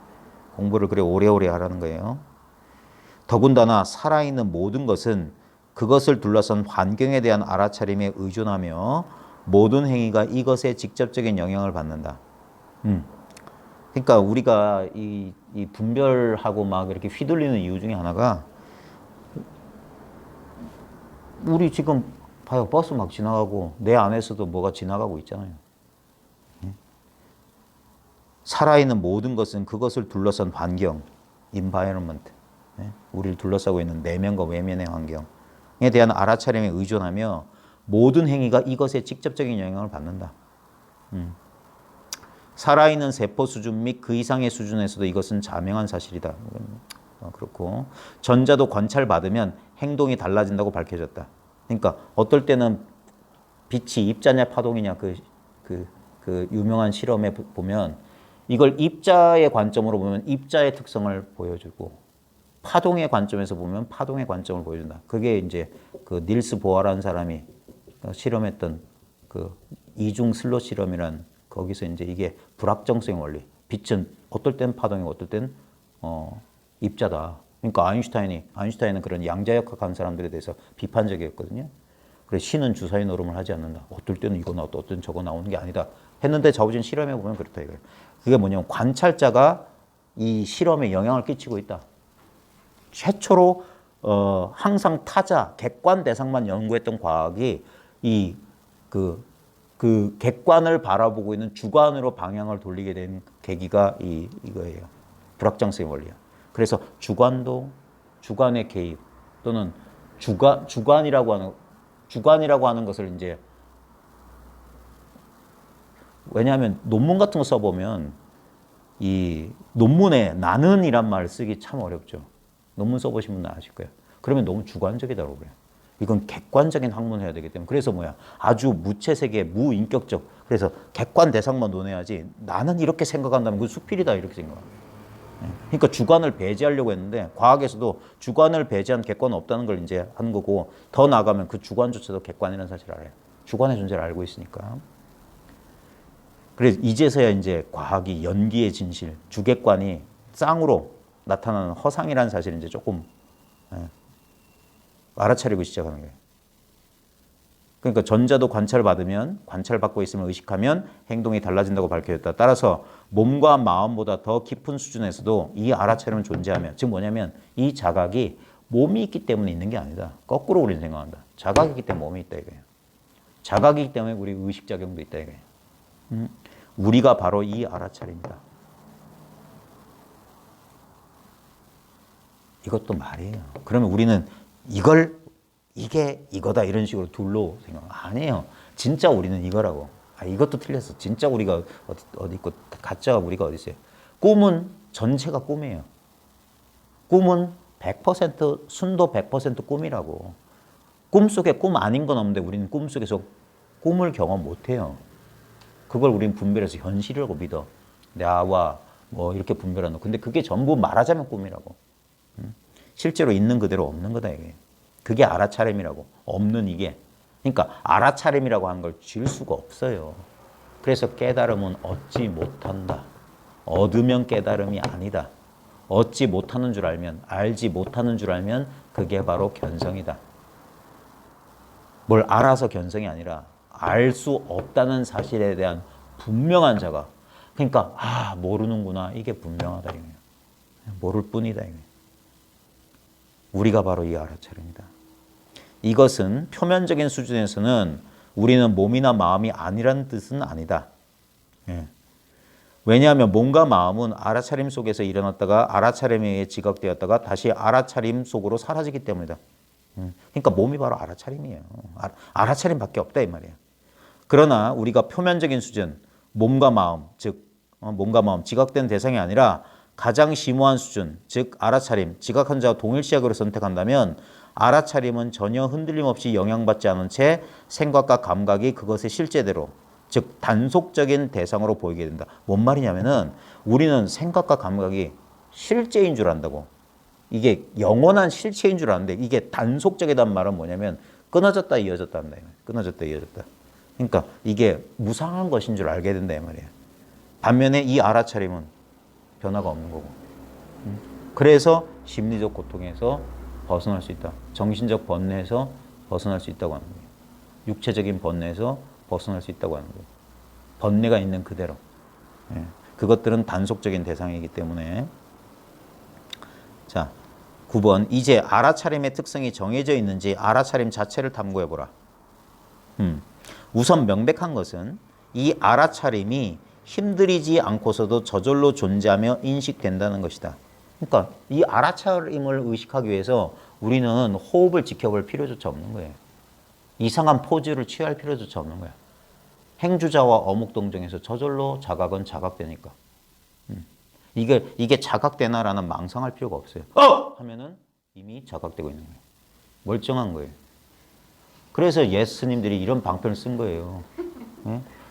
공부를 그래 오래오래 하라는 거예요. 더군다나 살아있는 모든 것은 그것을 둘러싼 환경에 대한 알아차림에 의존하며 모든 행위가 이것에 직접적인 영향을 받는다. 그러니까 우리가 이 분별하고 막 이렇게 휘둘리는 이유 중에 하나가 우리 지금 봐요. 버스 막 지나가고 내 안에서도 뭐가 지나가고 있잖아요. 살아있는 모든 것은 그것을 둘러싼 환경, environment, 우리를 둘러싸고 있는 내면과 외면의 환경에 대한 알아차림에 의존하며 모든 행위가 이것에 직접적인 영향을 받는다. 살아있는 세포 수준 및 그 이상의 수준에서도 이것은 자명한 사실이다. 그렇고 전자도 관찰받으면 행동이 달라진다고 밝혀졌다. 그러니까 어떨 때는 빛이 입자냐 파동이냐 그 유명한 실험에 보면 이걸 입자의 관점으로 보면 입자의 특성을 보여주고 파동의 관점에서 보면 파동의 관점을 보여준다. 그게 이제 그 닐스 보아라는 사람이 실험했던 그 이중 슬롯 실험이란 거기서 이제 이게 불확정성 원리. 빛은 어떨 땐 파동이고 어떨 땐 입자다. 그러니까 아인슈타인은 그런 양자역학한 사람들에 대해서 비판적이었거든요. 그래서 신은 주사위 노름을 하지 않는다. 어떨 때는 이거 나왔다, 어떨 때는 저거 나오는 게 아니다. 했는데 자우진 실험해 보면 그렇다 이거예요. 그게 뭐냐면 관찰자가 이 실험에 영향을 끼치고 있다. 최초로 항상 타자, 객관 대상만 연구했던 과학이 그 객관을 바라보고 있는 주관으로 방향을 돌리게 된 계기가 이거예요. 불확정성의 원리야. 그래서 주관의 개입 또는 주관이라고 하는 것을 이제 왜냐하면 논문 같은 거 써보면 이 논문에 나는이란 말을 쓰기 참 어렵죠. 논문 써보신 분은 아실 거예요. 그러면 너무 주관적이다고 그래요. 이건 객관적인 학문을 해야 되기 때문에. 그래서 뭐야? 아주 무채색의 무인격적. 그래서 객관 대상만 논해야지 나는 이렇게 생각한다면 그 수필이다 이렇게 생각합니다. 그러니까 주관을 배제하려고 했는데 과학에서도 주관을 배제한 객관은 없다는 걸 이제 하는 거고 더 나아가면 그 주관조차도 객관이라는 사실을 알아요. 주관의 존재를 알고 있으니까. 그래서 이제서야 이제 과학이 연기의 진실, 주객관이 쌍으로 나타나는 허상이라는 사실을 이제 조금 알아차리고 시작하는 거예요. 그러니까 전자도 관찰을 받으면 관찰받고 있음을 의식하면 행동이 달라진다고 밝혀졌다. 따라서 몸과 마음보다 더 깊은 수준에서도 이 알아차림은 존재하며 즉 뭐냐면 이 자각이 몸이 있기 때문에 있는 게 아니다. 거꾸로 우리는 생각한다. 자각이 있기 때문에 몸이 있다 이거예요. 자각이기 때문에 우리 의식작용도 있다 이거예요. 우리가 바로 이 알아차림이다. 이것도 말이에요. 그러면 우리는 이게 이거다 이런 식으로 둘로 생각. 아니에요. 진짜 우리는 이거라고. 이것도 틀렸어. 진짜 우리가 어디 있고 가짜가 우리가 어디 있어요. 꿈은 전체가 꿈이에요. 꿈은 100% 순도 100% 꿈이라고. 꿈속에 꿈 아닌 건 없는데 우리는 꿈속에서 꿈을 경험 못해요. 그걸 우리는 분별해서 현실이라고 믿어. 나와 뭐 이렇게 분별하는. 근데 그게 전부 말하자면 꿈이라고. 실제로 있는 그대로 없는 거다 이게. 그게 알아차림이라고. 없는 이게. 그러니까 알아차림이라고 하는 걸 줄 수가 없어요. 그래서 깨달음은 얻지 못한다. 얻으면 깨달음이 아니다. 얻지 못하는 줄 알면, 알지 못하는 줄 알면 그게 바로 견성이다. 뭘 알아서 견성이 아니라 알 수 없다는 사실에 대한 분명한 자각. 그러니까 모르는구나. 이게 분명하다 이거예요. 모를 뿐이다 이거예요. 우리가 바로 이 알아차림이다. 이것은 표면적인 수준에서는 우리는 몸이나 마음이 아니라는 뜻은 아니다. 왜냐하면 몸과 마음은 알아차림 속에서 일어났다가 알아차림에 의해 지각되었다가 다시 알아차림 속으로 사라지기 때문이다. 그러니까 몸이 바로 알아차림이에요. 알아차림밖에 없다 이 말이에요. 그러나 우리가 표면적인 수준, 몸과 마음, 즉 몸과 마음, 지각된 대상이 아니라 가장 심오한 수준, 즉 알아차림, 지각한 자와 동일시각으로 선택한다면 알아차림은 전혀 흔들림 없이 영향받지 않은 채 생각과 감각이 그것의 실제대로, 즉 단속적인 대상으로 보이게 된다. 뭔 말이냐면은 우리는 생각과 감각이 실제인 줄 안다고. 이게 영원한 실체인 줄 아는데 이게 단속적이란 말은 뭐냐면 끊어졌다 이어졌다 한다. 끊어졌다 이어졌다. 그러니까 이게 무상한 것인 줄 알게 된다 이 말이에요. 반면에 이 알아차림은 변화가 없는 거고. 그래서 심리적 고통에서 벗어날 수 있다. 정신적 번뇌에서 벗어날 수 있다고 하는 거예요. 육체적인 번뇌에서 벗어날 수 있다고 하는 거예요. 번뇌가 있는 그대로. 그것들은 단속적인 대상이기 때문에. 자, 9번. 이제 알아차림의 특성이 정해져 있는지 알아차림 자체를 탐구해보라. 우선 명백한 것은 이 알아차림이 힘들이지 않고서도 저절로 존재하며 인식된다는 것이다. 그러니까 이 알아차림을 의식하기 위해서 우리는 호흡을 지켜볼 필요조차 없는 거예요. 이상한 포즈를 취할 필요조차 없는 거야. 행주자와 어묵동정에서 저절로 자각은 자각되니까. 이게 자각되나라는 망상할 필요가 없어요. 하면은 이미 자각되고 있는 거예요. 멀쩡한 거예요. 그래서 예스님들이 이런 방편을 쓴 거예요.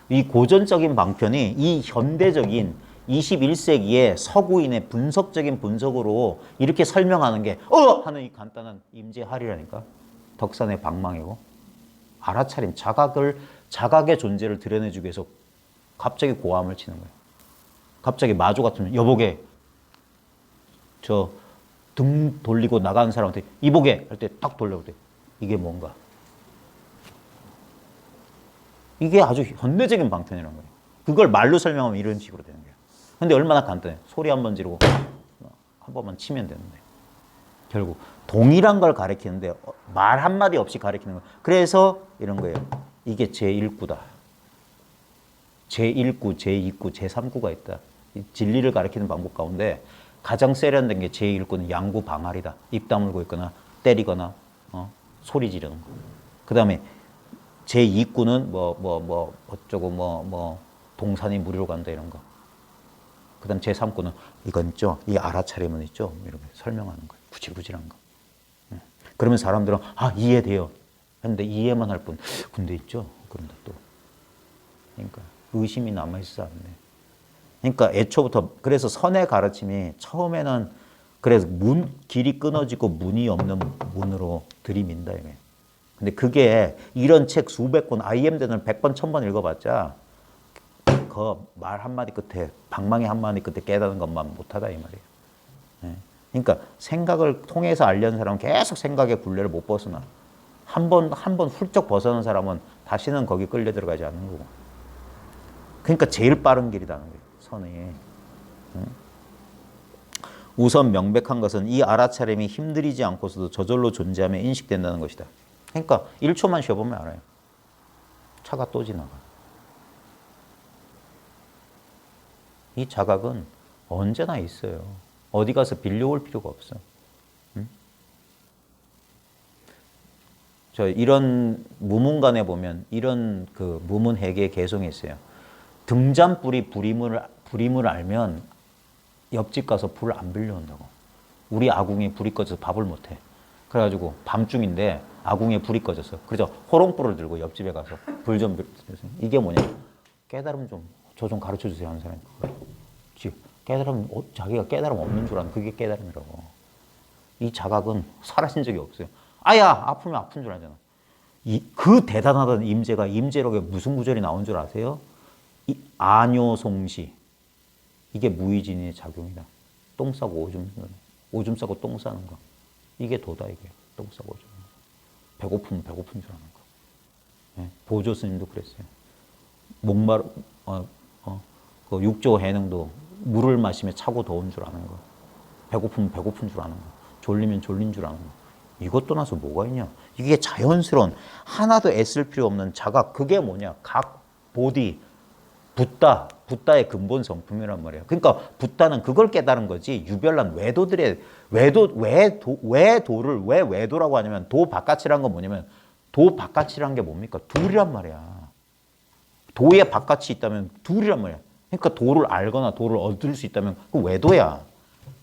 이 고전적인 방편이 이 현대적인 21세기의 서구인의 분석적인 분석으로 이렇게 설명하는 게 하는 이 간단한 임재할이라니까. 덕산의 방망이고. 알아차림, 자각의 존재를 드러내주기 위해서 갑자기 고함을 치는 거예요. 갑자기 마조 같으면 여보게 저 등 돌리고 나가는 사람한테 이보게 할 때 딱 돌려볼 때 이게 뭔가. 이게 아주 현대적인 방편이라는 거예요. 그걸 말로 설명하면 이런 식으로 되는 거예요. 근데 얼마나 간단해. 소리 한 번 지르고 한 번만 치면 되는데. 결국 동일한 걸 가리키는데 말 한마디 없이 가리키는 거예요. 그래서 이런 거예요. 이게 제1구다. 제1구, 제2구, 제3구가 있다. 이 진리를 가리키는 방법 가운데 가장 세련된 게 제1구는 양구 방할이다. 입 다물고 있거나 때리거나 소리 지르는 거. 그 다음에 제2구는 어쩌고 동산이 무리로 간다 이런 거. 그 그다음 제3권은 이건 있죠. 이 알아차림은 있죠. 이렇게 설명하는 거예요. 구질구질한 거. 그러면 사람들은 이해돼요. 근데 이해만 할 뿐. 근데 있죠. 그런데 또 그러니까 의심이 남아 있어 안 돼. 그러니까 애초부터 그래서 선의 가르침이 처음에는 그래서 길이 끊어지고 문이 없는 문으로 들이민다 이게. 근데 그게 이런 책 수백 권, IM대는 100번, 1000번 읽어봤자 그 말 한마디 끝에 방망이 한마디 끝에 깨닫는 것만 못하다 이 말이에요. 예. 그러니까 생각을 통해서 알려는 사람은 계속 생각의 굴레를 못 벗어나. 한 번 훌쩍 벗어난 사람은 다시는 거기 끌려 들어가지 않는 거고. 그러니까 제일 빠른 길이라는 거예요. 선의. 우선 명백한 것은 이 알아차림이 힘들이지 않고서도 저절로 존재하며 인식된다는 것이다. 그러니까 1초만 쉬어보면 알아요. 차가 또 지나가. 이 자각은 언제나 있어요. 어디 가서 빌려올 필요가 없어. 저 이런 무문관에 보면 이런 그 무문회계의 개성이 있어요. 등잔불이 불임을 알면 옆집 가서 불 안 빌려온다고. 우리 아궁이에 불이 꺼져서 밥을 못 해. 그래가지고 밤중인데 아궁이에 불이 꺼졌어. 그래서 호롱불을 들고 옆집에 가서 불 좀 빌려주세요. 이게 뭐냐? 깨달음 저 좀 가르쳐 주세요 하는 사람이 깨달음, 자기가 깨달음 없는 줄 아는 그게 깨달음이라고. 이 자각은 사라진 적이 없어요. 아프면 아픈 줄 알잖아. 그 대단하다는 임재록에 무슨 구절이 나온 줄 아세요? 아뇨송시. 이게 무의진의 작용이다. 똥 싸고 오줌 싸고 똥 싸는 거. 이게 도다 이게. 똥 싸고 오줌. 배고프면 배고픈 줄 아는 거. 예? 보조 스님도 그랬어요. 그 육조 해능도 물을 마시며 차고 더운 줄 아는 거. 배고프면 배고픈 줄 아는 거. 졸리면 졸린 줄 아는 거. 이것 떠나서 뭐가 있냐? 이게 자연스러운 하나도 애쓸 필요 없는 자각. 그게 뭐냐? 각, 보디, 붓다의 근본 성품이란 말이에요. 그러니까 붓다는 그걸 깨달은 거지. 유별난 외도들의 외도를 왜 외도라고 하냐면 도 바깥이란 건 뭐냐면 도 바깥이란 게 뭡니까? 둘이란 말이야. 도의 바깥이 있다면 둘이란 말이야. 그러니까 도를 알거나 도를 얻을 수 있다면 그 외도야.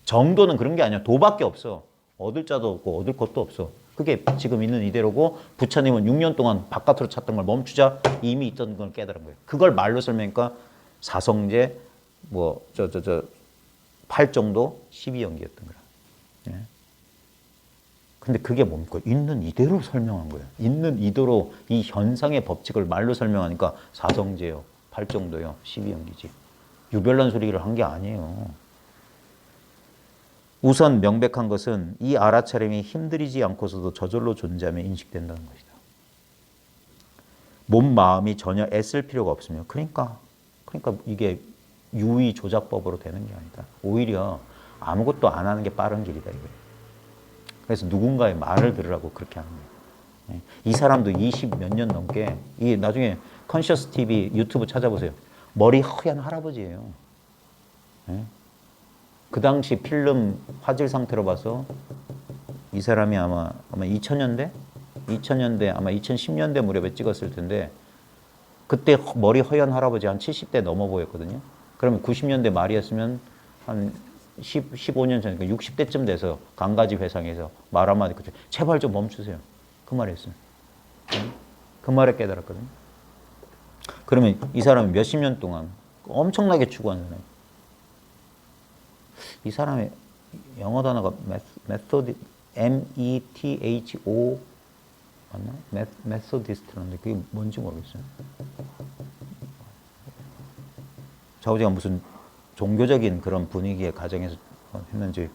정도는 그런 게 아니야. 도밖에 없어. 얻을 자도 없고 얻을 것도 없어. 그게 지금 있는 이대로고 부처님은 6년 동안 바깥으로 찾던 걸 멈추자 이미 있던 걸 깨달은 거예요. 그걸 말로 설명하니까 사성제 팔정도 12연기였던 거야. 예. 근데 그게 뭡니까? 있는 이대로 설명한 거예요. 있는 이대로 이 현상의 법칙을 말로 설명하니까 사성제요, 팔정도요, 12연기지. 유별난 소리를 한 게 아니에요. 우선 명백한 것은 이 알아차림이 힘들이지 않고서도 저절로 존재하며 인식된다는 것이다. 몸, 마음이 전혀 애쓸 필요가 없으며 그러니까 이게 유의 조작법으로 되는 게 아니다. 오히려 아무것도 안 하는 게 빠른 길이다 이거예요. 그래서 누군가의 말을 들으라고 그렇게 하는 거예요. 이 사람도 20 몇 년 넘게 이 나중에 컨셔스 TV 유튜브 찾아보세요. 머리 허연 할아버지예요. 그 당시 필름 화질 상태로 봐서 이 사람이 아마 2000년대 아마 2010년대 무렵에 찍었을 텐데 그때 머리 허연 할아버지 한 70대 넘어 보였거든요. 그러면 90년대 말이었으면 한 15년 전이니까 60대쯤 돼서 강가지 회상에서 말 한마디 그죠. 제발 좀 멈추세요. 그 말했어요. 그 말에 깨달았거든요. 그러면 이 사람이 몇십 년 동안 엄청나게 추구한 사람이에요. 이 사람의 영어 단어가 메소디 METHO 맞나? 메소디스트라는데 그게 뭔지 모르겠어요. 좌우지가 무슨 종교적인 그런 분위기의 가정에서 했는지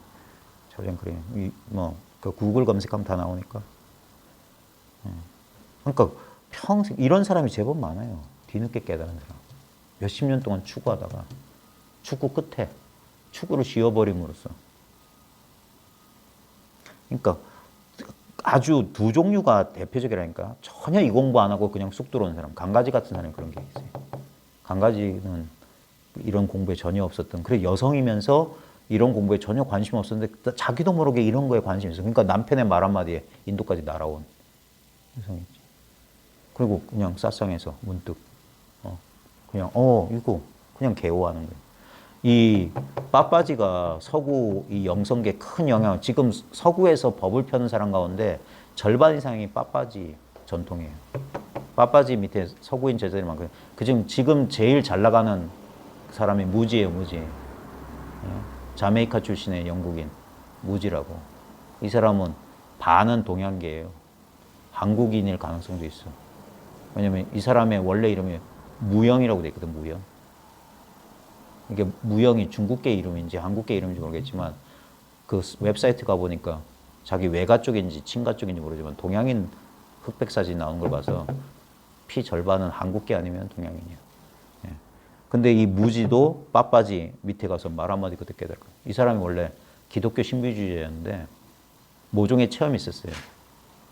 좌우지가 그래요. 그 구글 검색하면 다 나오니까. 그러니까 평생 이런 사람이 제법 많아요. 뒤늦게 깨달은 사람. 몇십 년 동안 추구하다가 추구 끝에 축으로 씌워버림으로써. 그러니까 아주 두 종류가 대표적이라니까. 전혀 이 공부 안 하고 그냥 쑥 들어오는 사람. 강가지 같은 사람이 그런 게 있어요. 강가지는 이런 공부에 전혀 없었던. 그래 여성이면서 이런 공부에 전혀 관심이 없었는데 자기도 모르게 이런 거에 관심이 있어. 그러니까 남편의 말 한마디에 인도까지 날아온 여성이지. 그리고 그냥 쌀상에서 문득 이거 그냥 개호하는 거예요. 이 빠빠지가 서구 이 영성계에 큰 영향을, 지금 서구에서 법을 펴는 사람 가운데 절반 이상이 빠빠지 전통이에요. 빠빠지 밑에 서구인 제자들이 많거든요. 지금 제일 잘 나가는 사람이 무지예요, 무지. 자메이카 출신의 영국인, 무지라고. 이 사람은 반은 동양계예요. 한국인일 가능성도 있어. 왜냐면 이 사람의 원래 이름이 무영이라고 돼 있거든, 무영. 이게 무영이 중국계 이름인지 한국계 이름인지 모르겠지만 그 웹사이트 가보니까 자기 외가 쪽인지 친가 쪽인지 모르지만 동양인 흑백 사진 나오는 걸 봐서 피 절반은 한국계 아니면 동양인이야. 예. 근데 이 무지도 빠빠지 밑에 가서 말 한마디 그때 깨달을 거야. 이 사람이 원래 기독교 신비주의자였는데 모종의 체험이 있었어요.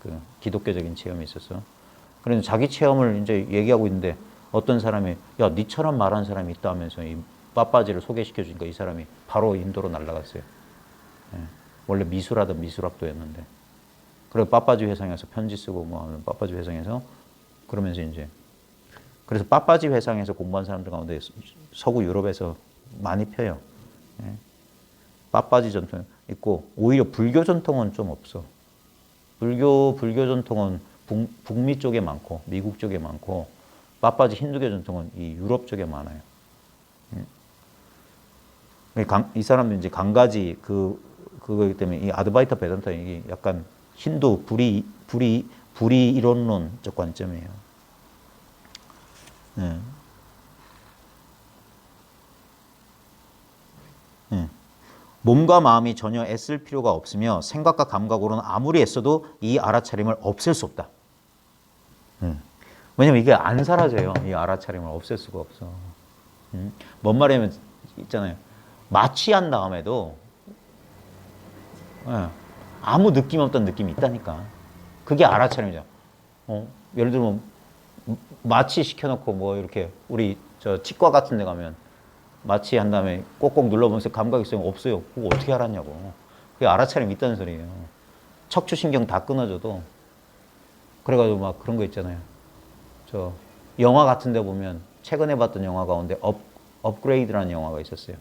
그 기독교적인 체험이 있었어. 그래서 자기 체험을 이제 얘기하고 있는데 어떤 사람이 야, 니처럼 말하는 사람이 있다 하면서 이 빠빠지를 소개시켜 주니까 이 사람이 바로 인도로 날아갔어요. 예. 원래 미술하던 미술학도였는데. 그리고 빠빠지 회상에서 편지 쓰고 뭐 하는 빠빠지 회상에서 그러면서 이제 그래서 빠빠지 회상에서 공부한 사람들 가운데 서구 유럽에서 많이 펴요. 예. 빠빠지 전통 있고 오히려 불교 전통은 좀 없어. 불교 전통은 북미 쪽에 많고 미국 쪽에 많고 빠빠지 힌두교 전통은 이 유럽 쪽에 많아요. 이 사람도 이제 강가지 그거기 때문에 이 아드바이타 베단타 이게 약간 힌두 불이 이론론적 관점이에요. 네. 네. 몸과 마음이 전혀 애쓸 필요가 없으며 생각과 감각으로는 아무리 애써도 이 알아차림을 없앨 수 없다. 왜냐면 이게 안 사라져요. 이 알아차림을 없앨 수가 없어. 뭔 말이냐면 있잖아요. 마취한 다음에도 아무 느낌 없던 느낌이 있다니까. 그게 알아차림이죠. 예를 들면 마취 시켜놓고 뭐 이렇게 우리 저 치과 같은 데 가면 마취한 다음에 꼭꼭 눌러보면서 감각 있어요? 없어요. 그거 어떻게 알았냐고. 그게 알아차림이 있다는 소리예요. 척추신경 다 끊어져도 그래가지고 막 그런 거 있잖아요. 저 영화 같은 데 보면 최근에 봤던 영화 가운데 업그레이드라는 영화가 있었어요.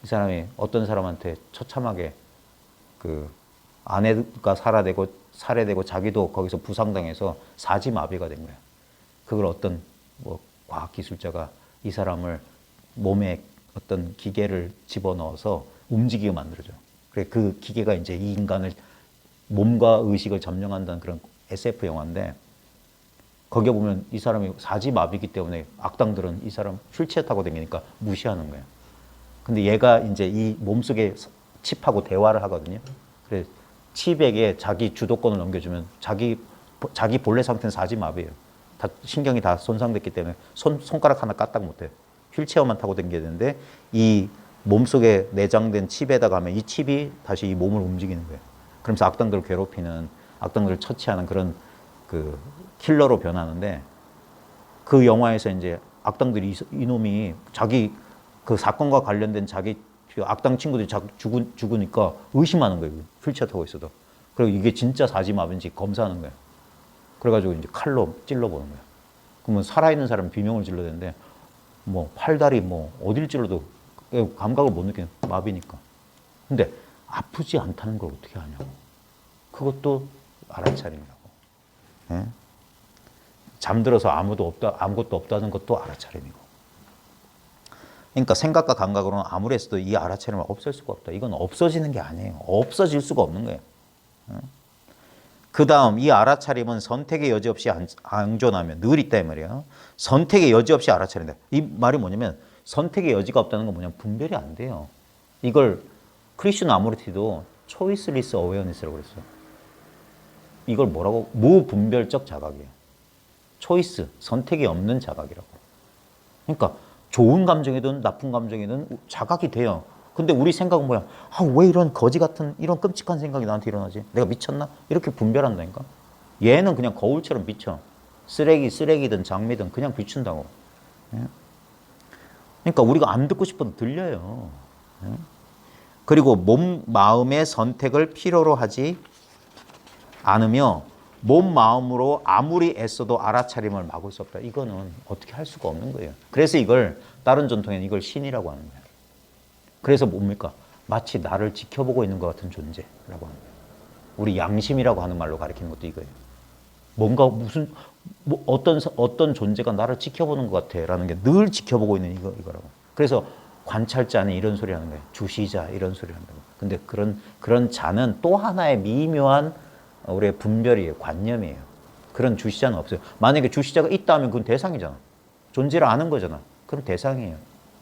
이 사람이 어떤 사람한테 처참하게 그 아내가 살해되고 자기도 거기서 부상당해서 사지마비가 된 거야. 그걸 어떤 뭐 과학기술자가 이 사람을 몸에 어떤 기계를 집어넣어서 움직이게 만들어줘. 그래 그 기계가 이제 이 인간을 몸과 의식을 점령한다는 그런 SF 영화인데 거기에 보면 이 사람이 사지마비이기 때문에 악당들은 이 사람 휠체어 타고 다니니까 무시하는 거야. 근데 얘가 이제 이 몸속에 칩하고 대화를 하거든요. 그래 칩에게 자기 주도권을 넘겨주면 자기 본래 상태는 사지마비예요. 다 신경이 다 손상됐기 때문에 손가락 하나 까딱 못해요. 휠체어만 타고 다녀야 되는데 이 몸속에 내장된 칩에다가 하면 이 칩이 다시 이 몸을 움직이는 거예요. 그러면서 악당들을 괴롭히는, 악당들을 처치하는 그런 그 킬러로 변하는데 그 영화에서 이제 악당들이 이놈이 자기 그 사건과 관련된 자기 악당 친구들이 죽으니까 의심하는 거예요. 휠체어 타고 있어도. 그리고 이게 진짜 사지마비인지 검사하는 거예요. 그래가지고 이제 칼로 찔러보는 거예요. 그러면 살아있는 사람 비명을 질러야 되는데 뭐 팔다리 뭐 어딜 찔러도 감각을 못 느끼는 마비니까. 근데 아프지 않다는 걸 어떻게 아냐고. 그것도 알아차림이라고. 예? 잠들어서 아무것도 없다는 것도 알아차림이고. 그러니까 생각과 감각으로는 아무리 했어도 이 알아차림을 없앨 수가 없다. 이건 없어지는 게 아니에요. 없어질 수가 없는 거예요. 그 다음 이 알아차림은 선택의 여지 없이 앙존하며 늘 있다 이 말이에요. 선택의 여지 없이 알아차린다. 이 말이 뭐냐면 선택의 여지가 없다는 건 뭐냐면 분별이 안 돼요. 이걸 크리스천 아모르티도 초이스리스 어웨어니스라고 그랬어요. 이걸 뭐라고? 무분별적 자각이에요. 초이스, 선택이 없는 자각이라고. 그러니까 좋은 감정이든 나쁜 감정이든 자각이 돼요. 근데 우리 생각은 뭐야? 아, 왜 이런 거지 같은 이런 끔찍한 생각이 나한테 일어나지? 내가 미쳤나? 이렇게 분별한다니까. 얘는 그냥 거울처럼 비쳐. 쓰레기든 장미든 그냥 비춘다고. 그러니까 우리가 안 듣고 싶어도 들려요. 그리고 몸, 마음의 선택을 필요로 하지 않으며 몸, 마음으로 아무리 애써도 알아차림을 막을 수 없다. 이거는 어떻게 할 수가 없는 거예요. 그래서 이걸 다른 전통에는 이걸 신이라고 하는 거예요. 그래서 뭡니까? 마치 나를 지켜보고 있는 것 같은 존재라고 하는 거예요. 우리 양심이라고 하는 말로 가리키는 것도 이거예요. 뭔가 무슨 어떤 존재가 나를 지켜보는 것 같아라는 게 늘 지켜보고 있는 이거라고. 그래서 관찰자는 이런 소리 하는 거예요. 주시자 이런 소리 한다고. 근데 그런 자는 또 하나의 미묘한 우리의 분별이에요. 관념이에요. 그런 주시자는 없어요. 만약에 주시자가 있다 하면 그건 대상이잖아. 존재를 아는 거잖아. 그럼 대상이에요.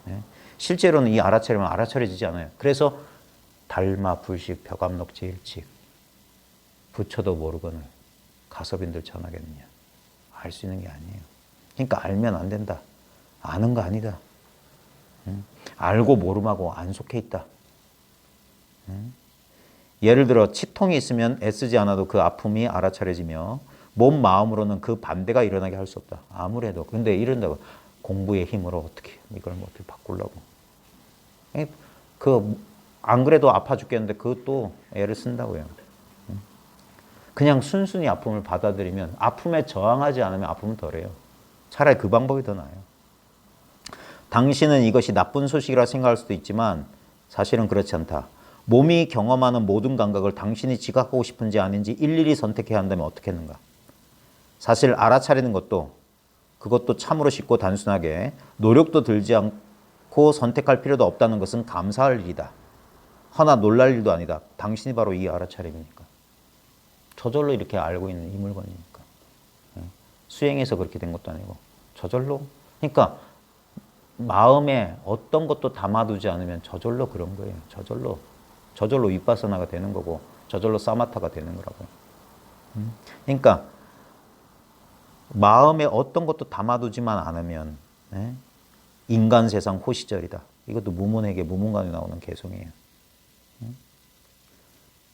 예? 실제로는 이 알아차림은 알아차려지지 않아요. 그래서 달마, 불식, 벽암록지, 일칙 부처도 모르거늘 가섭인들 전하겠느냐. 알 수 있는 게 아니에요. 그러니까 알면 안 된다. 아는 거 아니다. 알고 모름하고 안 속해 있다. 예를 들어 치통이 있으면 애쓰지 않아도 그 아픔이 알아차려지며 몸 마음으로는 그 반대가 일어나게 할 수 없다. 아무래도. 근데 이런다고 공부의 힘으로 어떻게 이걸 뭐 어떻게 바꾸려고. 안 그래도 아파 죽겠는데 그것도 애를 쓴다고요. 그냥 순순히 아픔을 받아들이면 아픔에 저항하지 않으면 아픔은 덜해요. 차라리 그 방법이 더 나아요. 당신은 이것이 나쁜 소식이라 생각할 수도 있지만 사실은 그렇지 않다. 몸이 경험하는 모든 감각을 당신이 지각하고 싶은지 아닌지 일일이 선택해야 한다면 어떻게 했는가? 사실 알아차리는 것도 그것도 참으로 쉽고 단순하게 노력도 들지 않고 선택할 필요도 없다는 것은 감사할 일이다. 허나 놀랄 일도 아니다. 당신이 바로 이 알아차림이니까. 저절로 이렇게 알고 있는 이 물건이니까. 수행해서 그렇게 된 것도 아니고 저절로. 그러니까 마음에 어떤 것도 담아두지 않으면 저절로 그런 거예요. 저절로 윗바사나가 되는 거고 저절로 사마타가 되는 거라고. 그러니까 마음에 어떤 것도 담아두지만 않으면 인간 세상 호시절이다. 이것도 무문에게 무문관에 나오는 개성이에요.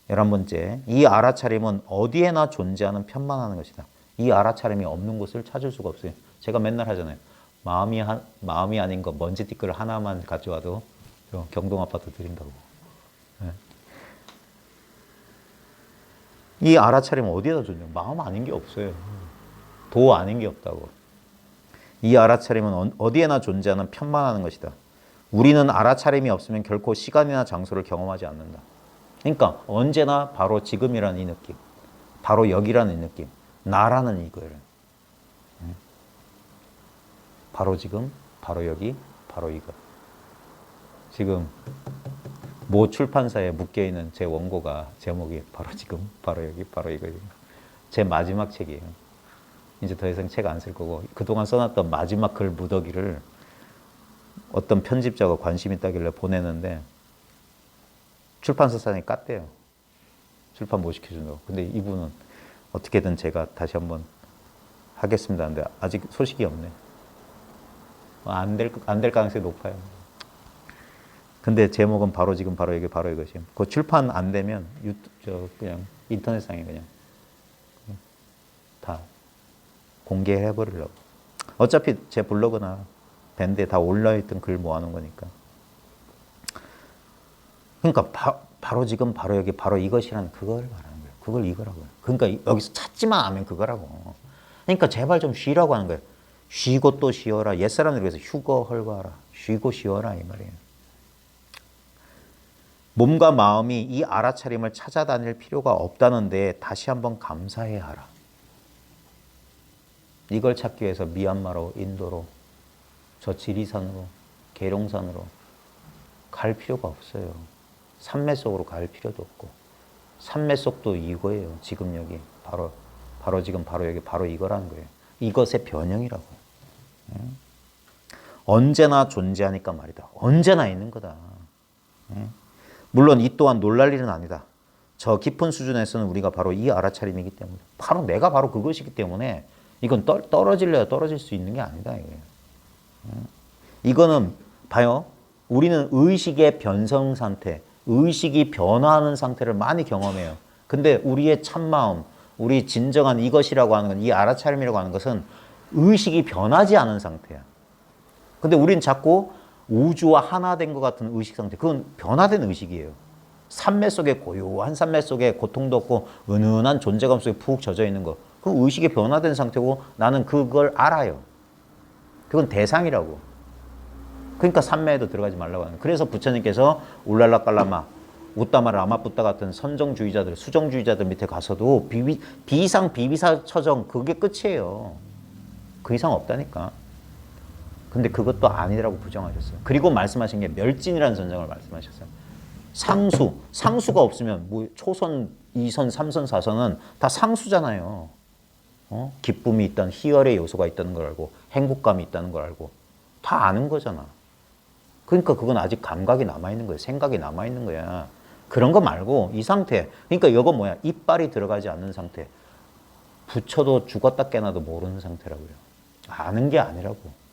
11번째, 이 알아차림은 어디에나 존재하는 편만하는 것이다. 이 알아차림이 없는 곳을 찾을 수가 없어요. 제가 맨날 하잖아요. 마음이 아닌 거 먼지 띠끌 하나만 가져와도 경동 아파트 드린다고. 이 알아차림은 어디에다 존재해요? 마음 아닌 게 없어요. 도 아닌 게 없다고. 이 알아차림은 어디에나 존재하는 편만하는 것이다. 우리는 알아차림이 없으면 결코 시간이나 장소를 경험하지 않는다. 그러니까 언제나 바로 지금이라는 이 느낌, 바로 여기라는 이 느낌, 나라는 이거예요. 바로 지금, 바로 여기, 바로 이거. 지금 모 출판사에 묶여있는 제 원고가 제목이 바로 지금, 바로 여기, 바로 이거예요. 제 마지막 책이에요. 이제 더 이상 책 안 쓸 거고 그동안 써놨던 마지막 글 무더기를 어떤 편집자가 관심 있다길래 보내는데 출판사 사장이 깠대요. 출판 못 시켜준다고. 근데 이분은 어떻게든 제가 다시 한번 하겠습니다 하는데 아직 소식이 없네. 안 될 가능성이 높아요. 근데 제목은 바로 지금 바로 여기 바로 이것이. 그 출판 안 되면 그냥 인터넷상에 그냥 다 공개해 버리려고. 어차피 제 블로그나 밴드에 다 올라있던 글 모아놓은 거니까. 그러니까 바로 지금 바로 여기 바로 이것이라는 그걸 말하는 거예요. 그걸 이거라고요. 그러니까 여기서 찾지만 않으면 그거라고. 그러니까 제발 좀 쉬라고 하는 거예요. 쉬고 또 쉬어라. 옛사람들이 그래서 휴거 헐거하라. 쉬고 쉬어라 이 말이에요. 몸과 마음이 이 알아차림을 찾아다닐 필요가 없다는 데 다시 한번 감사해야 하라. 이걸 찾기 위해서 미얀마로, 인도로, 저 지리산으로, 계룡산으로 갈 필요가 없어요. 산매 속으로 갈 필요도 없고. 산매 속도 이거예요. 지금 여기. 바로 지금 바로 여기 바로 이거라는 거예요. 이것의 변형이라고. 언제나 존재하니까 말이다. 언제나 있는 거다. 물론 이 또한 놀랄 일은 아니다. 저 깊은 수준에서는 우리가 바로 이 알아차림이기 때문에 바로 내가 바로 그것이기 때문에 이건 떨어질래야 떨어질 수 있는 게 아니다. 이거는 봐요. 우리는 의식의 변성 상태, 의식이 변화하는 상태를 많이 경험해요. 근데 우리의 참마음, 우리 진정한 이것이라고 하는 건, 이 알아차림이라고 하는 것은 의식이 변하지 않은 상태야. 근데 우린 자꾸 우주와 하나 된 것 같은 의식 상태, 그건 변화된 의식이에요. 산매 속에 고요한 산매 속에 고통도 없고 은은한 존재감 속에 푹 젖어 있는 거, 그건 의식이 변화된 상태고 나는 그걸 알아요. 그건 대상이라고. 그러니까 삼매에도 들어가지 말라고 하는 거예요. 그래서 부처님께서 울랄라 깔라마, 웃다마 라마뿌따 같은 선정주의자들, 수정주의자들 밑에 가서도 비상 비비사 처정 그게 끝이에요. 그 이상 없다니까. 근데 그것도 아니라고 부정하셨어요. 그리고 말씀하신 게 멸진이라는 선정을 말씀하셨어요. 상수가 없으면 뭐 초선, 2선, 3선, 4선은 다 상수잖아요. 기쁨이 있다는 희열의 요소가 있다는 걸 알고 행복감이 있다는 걸 알고 다 아는 거잖아. 그러니까 그건 아직 감각이 남아있는 거야. 생각이 남아있는 거야. 그런 거 말고 이 상태. 그러니까 이거 뭐야? 이빨이 들어가지 않는 상태. 부처도 죽었다 깨나도 모르는 상태라고요. 아는 게 아니라고.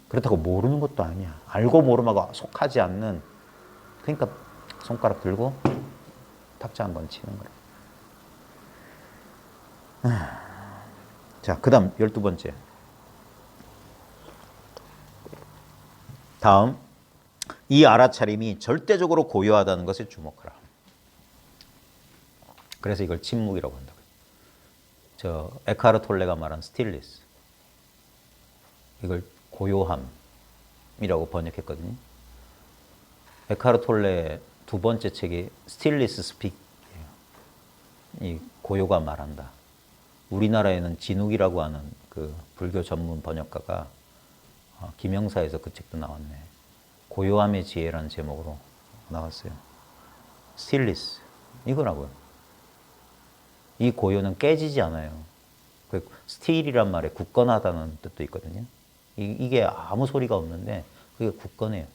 그렇다고 모르는 것도 아니야. 알고 모름하고 속하지 않는. 그러니까 손가락 들고 탁자 한번 치는 거야. 자, 그 다음 12번째. 다음, 이 알아차림이 절대적으로 고요하다는 것에 주목하라. 그래서 이걸 침묵이라고 한다고요. 저 에카르 톨레가 말한 스틸리스. 이걸 고요함이라고 번역했거든요. 에카르 톨레 두 번째 책이 스틸리스 스픽이에요. 이 고요가 말한다. 우리나라에는 진욱이라고 하는 그 불교 전문 번역가가 김영사에서 그 책도 나왔네. 고요함의 지혜라는 제목으로 나왔어요. 스틸리스 이거라고요. 이 고요는 깨지지 않아요. 그 스틸이란 말에 굳건하다는 뜻도 있거든요. 이게 아무 소리가 없는데 그게 굳건해요.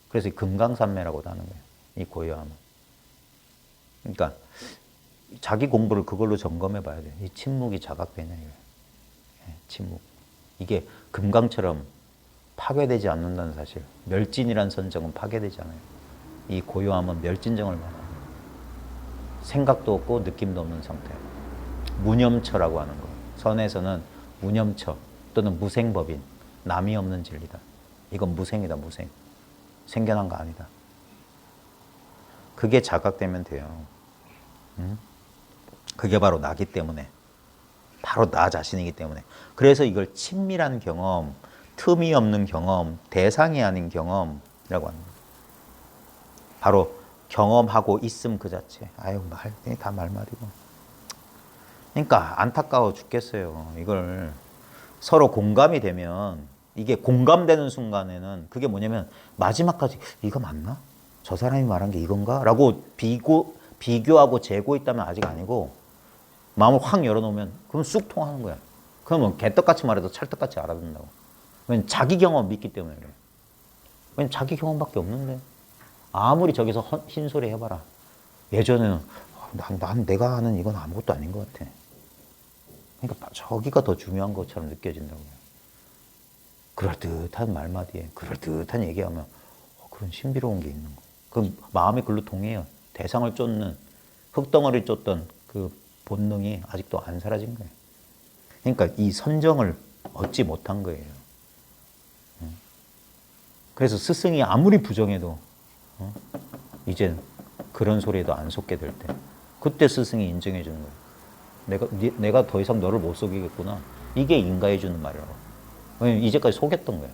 그래서 금강산매라고도 하는 거예요. 이 고요함은. 그러니까 자기 공부를 그걸로 점검해 봐야 돼요. 이 침묵이 자각되냐 이거예요. 침묵. 이게 금강처럼 파괴되지 않는다는 사실. 멸진이란 선정은 파괴되지 않아요. 이 고요함은 멸진정을 말합니다. 생각도 없고 느낌도 없는 상태. 무념처라고 하는 거. 선에서는 무념처 또는 무생법인. 남이 없는 진리다. 이건 무생이다. 무생. 생겨난 거 아니다. 그게 자각되면 돼요. 그게 바로 나기 때문에. 바로 나 자신이기 때문에. 그래서 이걸 친밀한 경험, 틈이 없는 경험, 대상이 아닌 경험이라고 합니다. 바로 경험하고 있음 그 자체. 아유, 다 말말이고. 그러니까 안타까워 죽겠어요. 이걸 서로 공감이 되면 이게 공감되는 순간에는 그게 뭐냐면 마지막까지 이거 맞나? 저 사람이 말한 게 이건가? 라고 비교하고 재고 있다면 아직 아니고 마음을 확 열어놓으면 그럼 쑥 통하는 거야. 그러면 개떡같이 말해도 찰떡같이 알아듣는다고. 왜냐면 자기 경험 믿기 때문에 그래요. 왜냐면 자기 경험밖에 없는데 아무리 저기서 흰소리 해봐라. 예전에는 난 내가 아는 이건 아무것도 아닌 것 같아. 그러니까 저기가 더 중요한 것처럼 느껴진다고요. 그럴듯한 말마디에 그럴듯한 얘기하면 그런 신비로운 게 있는 거. 그럼 마음이 글로 동해요. 대상을 쫓는 흙덩어리 쫓던 그 본능이 아직도 안 사라진 거예요. 그러니까 이 선정을 얻지 못한 거예요. 그래서 스승이 아무리 부정해도 이제 그런 소리에도 안 속게 될 때 그때 스승이 인정해 주는 거예요. 내가 더 이상 너를 못 속이겠구나. 이게 인가해 주는 말이라고. 왜냐면 이제까지 속였던 거야.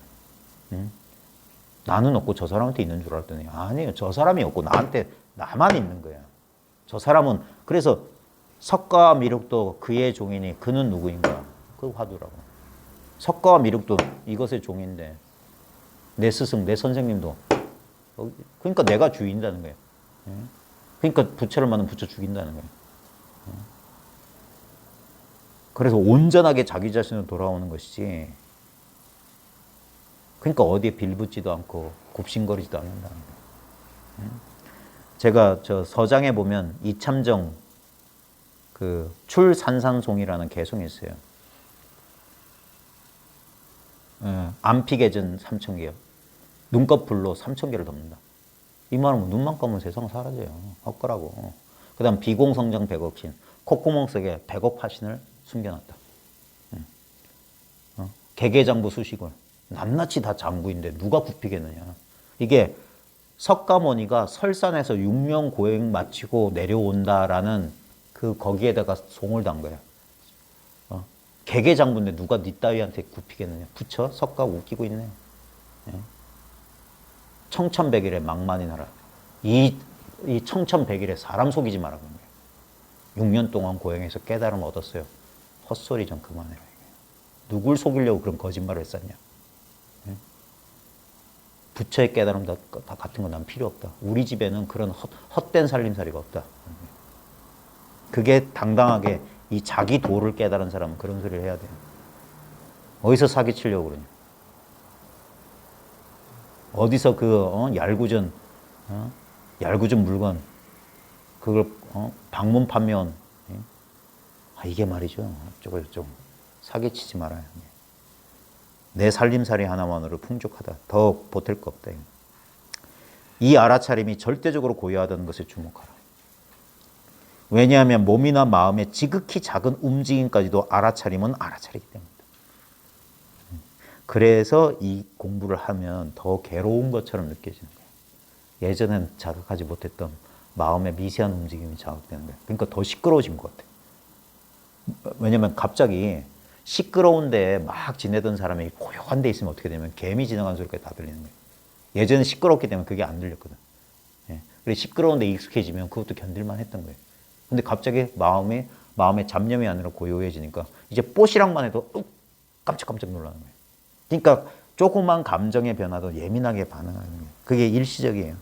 나는 없고 저 사람한테 있는 줄 알았더니 아니에요. 저 사람이 없고 나만 있는 거야. 저 사람은 그래서 석가와 미륵도 그의 종이니 그는 누구인가? 그 화두라고. 석가와 미륵도 이것의 종인데 내 스승, 내 선생님도 그러니까 내가 주인다는 거예요. 그러니까 부처를 만나면 부처 죽인다는 거예요. 그래서 온전하게 자기 자신으로 돌아오는 것이지. 그러니까 어디에 빌붙지도 않고 굽신거리지도 않는다는 거예요. 제가 저 서장에 보면 이참정 그 출산산송이라는 개송이 있어요. 안피계전 3,000개요. 눈꺼풀로 3,000개를 덮는다. 이 말은 눈만 감으면 세상 사라져요. 헛거라고. 그 다음 비공성정 100억신. 콧구멍 속에 100억 화신을 숨겨놨다. 개개장부 수식을. 낱낱이 다 장부인데 누가 굽히겠느냐. 이게 석가모니가 설산에서 육명고행 마치고 내려온다라는 거기에다가 송을 단 거야. 개개장부인데 누가 니 따위한테 굽히겠느냐. 부처 석가 웃기고 있네. 청천백일에 망만이 나라. 이 청천백일에 사람 속이지 말라는 거예요. 6년 동안 고행해서 깨달음 얻었어요. 헛소리 좀 그만해라. 누굴 속이려고 그런 거짓말을 했었냐. 부처의 깨달음 다 같은 거 난 필요 없다. 우리 집에는 그런 헛된 살림살이가 없다. 그게 당당하게 이 자기 도를 깨달은 사람은 그런 소리를 해야 돼요. 어디서 사기치려고 그러냐. 어디서 얄궂은 물건, 그걸 방문 판매원, 이게 말이죠. 저거 사기치지 말아요. 내 살림살이 하나만으로 풍족하다. 더 보탤 거 없다. 이 알아차림이 절대적으로 고요하다는 것에 주목하라. 왜냐하면 몸이나 마음의 지극히 작은 움직임까지도 알아차림은 알아차리기 때문이다. 그래서 이 공부를 하면 더 괴로운 것처럼 느껴지는 거예요. 예전엔 자각하지 못했던 마음의 미세한 움직임이 자극되는 거예요. 그러니까 더 시끄러워진 것 같아요. 왜냐면 갑자기 시끄러운데 막 지내던 사람이 고요한 데 있으면 어떻게 되면 개미 지나가는 소리까지 다 들리는 거예요. 예전에 시끄럽기 때문에 그게 안 들렸거든. 그래 시끄러운데 익숙해지면 그것도 견딜만 했던 거예요. 근데 갑자기 마음에 잡념이 아니라 고요해지니까 이제 뽀시락만 해도 깜짝깜짝 놀라는 거예요. 그러니까 조그만 감정의 변화도 예민하게 반응하는 거예요. 그게 일시적이에요.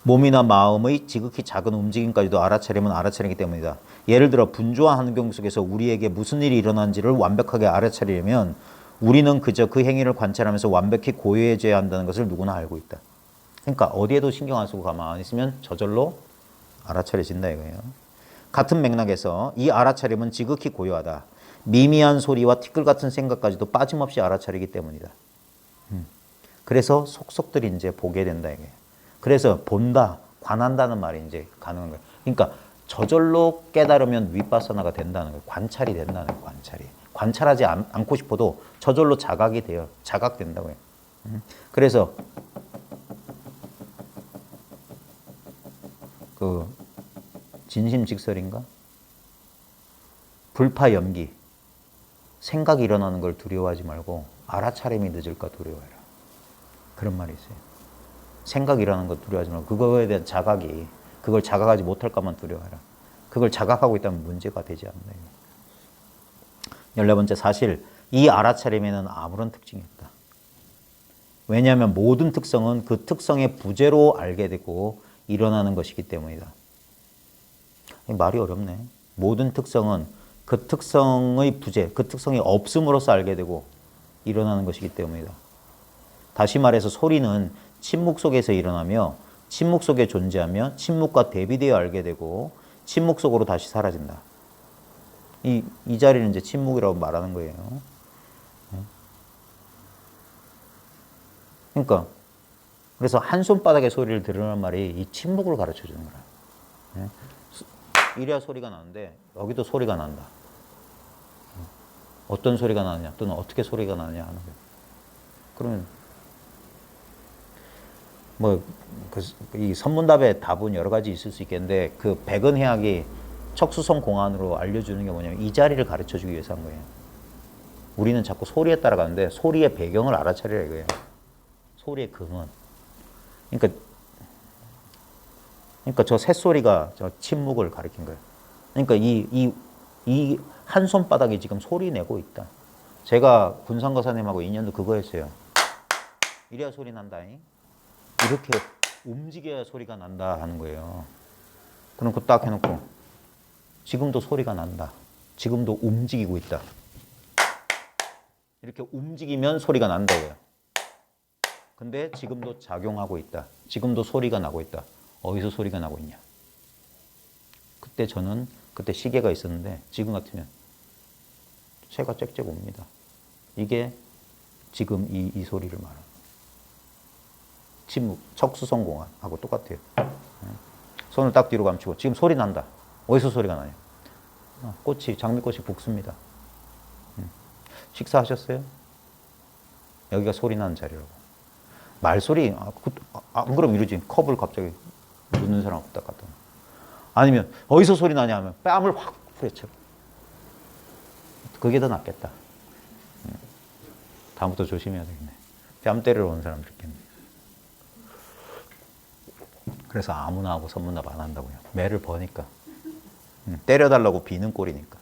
몸이나 마음의 지극히 작은 움직임까지도 알아차리면 알아차리기 때문이다. 예를 들어 분주한 환경 속에서 우리에게 무슨 일이 일어난지를 완벽하게 알아차리려면 우리는 그저 그 행위를 관찰하면서 완벽히 고요해져야 한다는 것을 누구나 알고 있다. 그러니까 어디에도 신경 안 쓰고 가만히 있으면 저절로 알아차려진다 이거예요. 같은 맥락에서 이 알아차림은 지극히 고요하다. 미미한 소리와 티끌 같은 생각까지도 빠짐없이 알아차리기 때문이다. 그래서 속속들이 이제 보게 된다 이게. 그래서 본다, 관한다는 말이 이제 가능한 거예요. 그러니까 저절로 깨달으면 윗바사나가 된다는 거예요. 관찰이 된다는 거예요. 관찰하지 않고 싶어도 저절로 자각이 돼요. 자각된다고요. 그래서 그 진심직설인가? 불파염기. 생각이 일어나는 걸 두려워하지 말고 알아차림이 늦을까 두려워해라. 그런 말이 있어요. 생각이 일어나는 걸 두려워하지 말고 그거에 대한 자각이 그걸 자각하지 못할까만 두려워해라. 그걸 자각하고 있다면 문제가 되지 않는다. 14번째 사실 이 알아차림에는 아무런 특징이 없다. 왜냐하면 모든 특성은 그 특성의 부재로 알게 되고 일어나는 것이기 때문이다. 말이 어렵네. 모든 특성은 그 특성의 부재, 그 특성이 없음으로써 알게 되고 일어나는 것이기 때문이다. 다시 말해서 소리는 침묵 속에서 일어나며 침묵 속에 존재하며 침묵과 대비되어 알게 되고 침묵 속으로 다시 사라진다. 이 자리는 이제 침묵이라고 말하는 거예요. 그러니까 그래서 한 손바닥의 소리를 들으라는 말이 이 침묵을 가르쳐 주는 거야. 이래야 소리가 나는데 여기도 소리가 난다. 어떤 소리가 나느냐 또는 어떻게 소리가 나느냐 하는 거예요. 그러면 이 선문답의 답은 여러 가지 있을 수 있겠는데 그 백은해학이 척수성 공안으로 알려주는 게 뭐냐면 이 자리를 가르쳐 주기 위해서 한 거예요. 우리는 자꾸 소리에 따라가는데 소리의 배경을 알아차리라 이거예요. 소리의 근원. 그러니까 저 새소리가 저 침묵을 가리킨 거예요. 그러니까 이 한 손바닥이 지금 소리 내고 있다. 제가 군산거사님하고 인연도 그거였어요. 이래야 소리 난다. 이렇게 움직여야 소리가 난다 하는 거예요. 그럼 그거 딱 해놓고 지금도 소리가 난다. 지금도 움직이고 있다. 이렇게 움직이면 소리가 난다고요. 근데 지금도 작용하고 있다. 지금도 소리가 나고 있다. 어디서 소리가 나고 있냐? 그때 시계가 있었는데 지금 같으면 새가 짹짹 옵니다. 이게 지금 이 소리를 말하는 침묵, 척수성공하고 똑같아요. 손을 딱 뒤로 감추고 지금 소리 난다. 어디서 소리가 나냐? 장미꽃이 붓습니다. 식사하셨어요? 여기가 소리 나는 자리라고. 말소리, 안 그럼 이러지. 컵을 갑자기 묻는 사람 없다 갔다. 아니면 어디서 소리 나냐 하면 뺨을 확 후려쳐. 그게 더 낫겠다. 다음부터 조심해야 되겠네. 뺨 때리러 온 사람들 있겠네. 그래서 아무나 하고 선문답 안 한다고요. 매를 버니까. 때려달라고 비는 꼴이니까.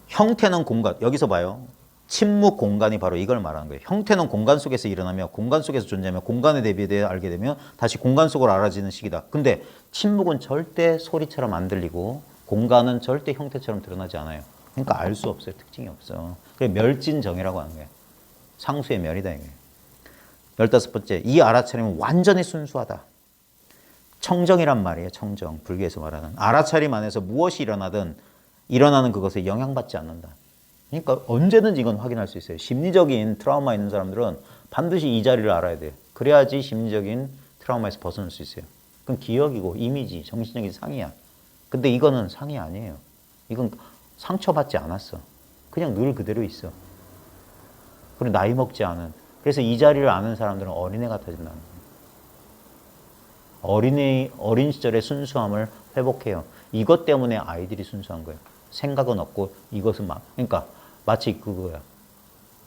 형태는 공간. 여기서 봐요. 침묵 공간이 바로 이걸 말하는 거예요. 형태는 공간 속에서 일어나며 공간 속에서 존재하며 공간에 대비해 알게 되면 다시 공간 속으로 알아지는 시기다. 근데 침묵은 절대 소리처럼 안 들리고 공간은 절대 형태처럼 드러나지 않아요. 그러니까 알 수 없어요. 특징이 없어. 그래 멸진정이라고 하는 거예요. 상수의 멸이다 이거예요. 15번째, 이 알아차림은 완전히 순수하다. 청정이란 말이에요. 청정. 불교에서 말하는. 알아차림 안에서 무엇이 일어나든 일어나는 그것에 영향받지 않는다. 그러니까 언제든지 이건 확인할 수 있어요. 심리적인 트라우마 있는 사람들은 반드시 이 자리를 알아야 돼요. 그래야지 심리적인 트라우마에서 벗어날 수 있어요. 그건 기억이고 이미지, 정신적인 상이야. 근데 이거는 상이 아니에요. 이건 상처받지 않았어. 그냥 늘 그대로 있어. 그리고 나이 먹지 않은. 그래서 이 자리를 아는 사람들은 어린애 같아진다는 거예요. 어린 시절의 순수함을 회복해요. 이것 때문에 아이들이 순수한 거예요. 생각은 없고 이것은 그러니까 마치 그거야.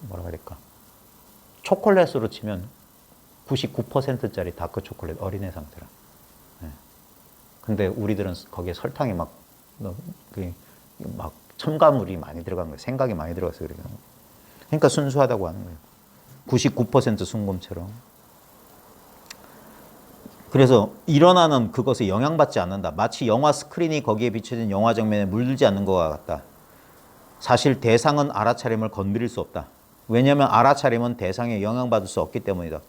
뭐라고 해야 될까? 초콜릿으로 치면 99%짜리 다크 초콜릿 어린애 상태라. 네. 근데 우리들은 거기에 설탕이 막 첨가물이 많이 들어간 거예요. 생각이 많이 들어가서 그래요. 그러니까 순수하다고 하는 거예요. 99% 순금처럼. 그래서 일어나는 그것에 영향받지 않는다. 마치 영화 스크린이 거기에 비춰진 영화 장면에 물들지 않는 것과 같다. 사실 대상은 알아차림을 건드릴 수 없다. 왜냐하면 알아차림은 대상에 영향받을 수 없기 때문이다.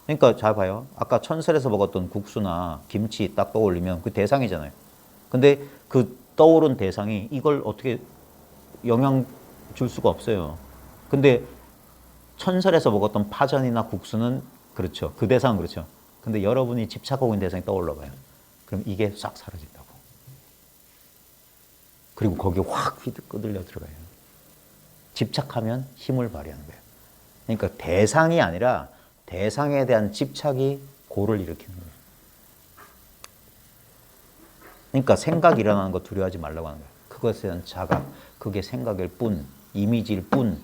그러니까 잘 봐요. 아까 천설에서 먹었던 국수나 김치 딱 떠올리면 그 대상이잖아요. 근데 그 떠오른 대상이 이걸 어떻게 영향 줄 수가 없어요. 근데 천설에서 먹었던 파전이나 국수는 그렇죠. 그 대상은 그렇죠. 근데 여러분이 집착하고 있는 대상이 떠올라 봐요. 그럼 이게 싹 사라진다고. 그리고 거기에 확 휘두르려 들어가요. 집착하면 힘을 발휘하는 거예요. 그러니까 대상이 아니라 대상에 대한 집착이 고를 일으키는 거예요. 그러니까 생각이 일어나는 거 두려워하지 말라고 하는 거예요. 그것에 대한 자각, 그게 생각일 뿐, 이미지일 뿐,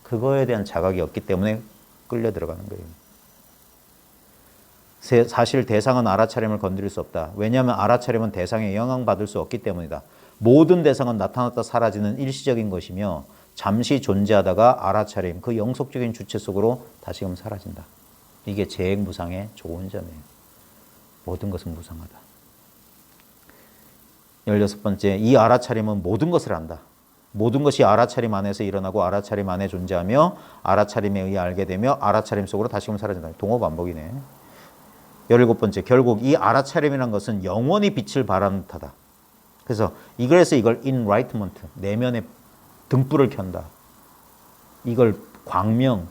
그거에 대한 자각이 없기 때문에 끌려 들어가는 거예요. 사실 대상은 알아차림을 건드릴 수 없다. 왜냐하면 알아차림은 대상에 영향받을 수 없기 때문이다. 모든 대상은 나타났다 사라지는 일시적인 것이며 잠시 존재하다가 알아차림, 그 영속적인 주체 속으로 다시금 사라진다. 이게 재행무상의 좋은 점이에요. 모든 것은 무상하다. 16번째, 이 알아차림은 모든 것을 안다. 모든 것이 알아차림 안에서 일어나고 알아차림 안에 존재하며 알아차림에 의해 알게 되며 알아차림 속으로 다시금 사라진다. 동어반복이네. 17번째, 결국 이 알아차림이라는 것은 영원히 빛을 발하는 듯하다. 그래서 이걸 enlightenment, 내면에 등불을 켠다. 이걸 광명,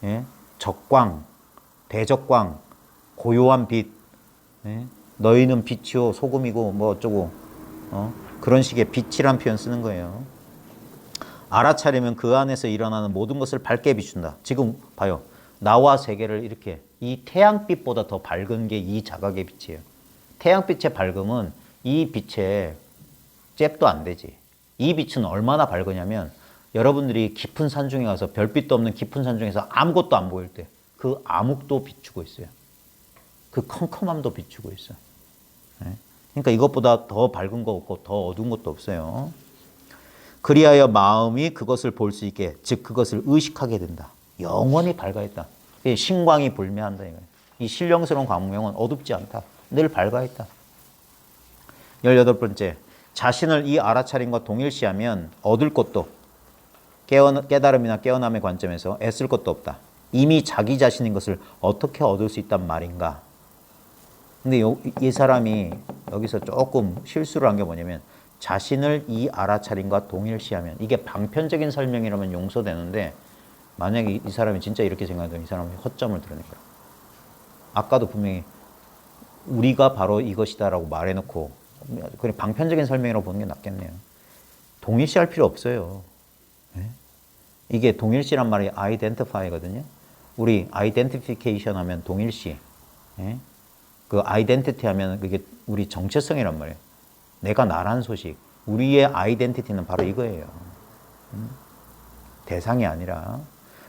예? 적광, 대적광, 고요한 빛, 예? 너희는 빛이요 소금이고 뭐 어쩌고 그런 식의 빛이란 표현 쓰는 거예요. 알아차리면 그 안에서 일어나는 모든 것을 밝게 비춘다. 지금 봐요. 나와 세계를 이렇게 이 태양빛보다 더 밝은 게 이 자각의 빛이에요. 태양빛의 밝음은 이 빛에 잽도 안 되지. 이 빛은 얼마나 밝으냐면 여러분들이 깊은 산중에 가서 별빛도 없는 깊은 산중에서 아무것도 안 보일 때 그 암흑도 비추고 있어요. 그 컴컴함도 비추고 있어요. 그러니까 이것보다 더 밝은 거 없고 더 어두운 것도 없어요. 그리하여 마음이 그것을 볼 수 있게, 즉 그것을 의식하게 된다. 영원히 밝아 있다. 신광이 불매한다 이거예요. 이 신령스러운 광명은 어둡지 않다. 늘 밝아 있다. 18번째, 자신을 이 알아차림과 동일시하면 얻을 것도 깨달음이나 깨어남의 관점에서 애쓸 것도 없다. 이미 자기 자신인 것을 어떻게 얻을 수 있단 말인가. 근데 이 사람이 여기서 조금 실수를 한 게 뭐냐면 자신을 이 알아차림과 동일시하면, 이게 방편적인 설명이라면 용서되는데 만약에 이 사람이 진짜 이렇게 생각하면 이 사람이 허점을 드러낸 거야. 아까도 분명히 우리가 바로 이것이다라고 말해놓고 그냥 방편적인 설명이라고 보는 게 낫겠네요. 동일시할 필요 없어요. 네? 이게 동일시란 말이 identify거든요. 우리 identification 하면 동일시, 네? 그 identity 하면 그게 우리 정체성이란 말이에요. 내가 나란 소식, 우리의 아이덴티티는 바로 이거예요. 대상이 아니라.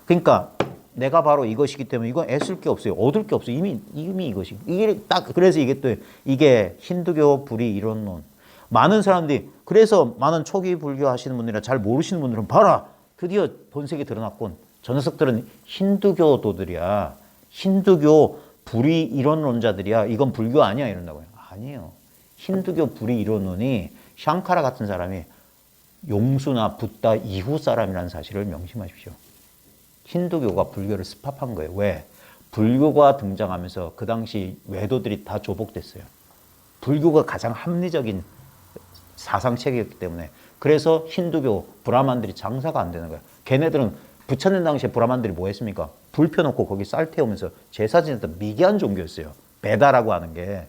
그러니까 내가 바로 이것이기 때문에 이건 애쓸 게 없어요. 얻을 게 없어요. 이미 이것이. 이게 딱, 그래서 이게 또, 이게 힌두교 불이 이론론. 많은 사람들이, 그래서 많은 초기 불교 하시는 분들이나 잘 모르시는 분들은 봐라! 드디어 본색이 드러났군. 저 녀석들은 힌두교도들이야. 힌두교 불이 이론론자들이야. 이건 불교 아니야. 이런다고요. 아니에요. 힌두교 불이 이론론이 샹카라 같은 사람이 용수나 붓다 이후 사람이라는 사실을 명심하십시오. 힌두교가 불교를 스팝한 거예요. 왜? 불교가 등장하면서 그 당시 외도들이 다 조복됐어요. 불교가 가장 합리적인 사상체계였기 때문에. 그래서 힌두교 브라만들이 장사가 안 되는 거예요. 걔네들은 부처님 당시에 브라만들이 뭐 했습니까? 불 펴놓고 거기 쌀 태우면서 제사 지냈던 미개한 종교였어요. 베다라고 하는 게.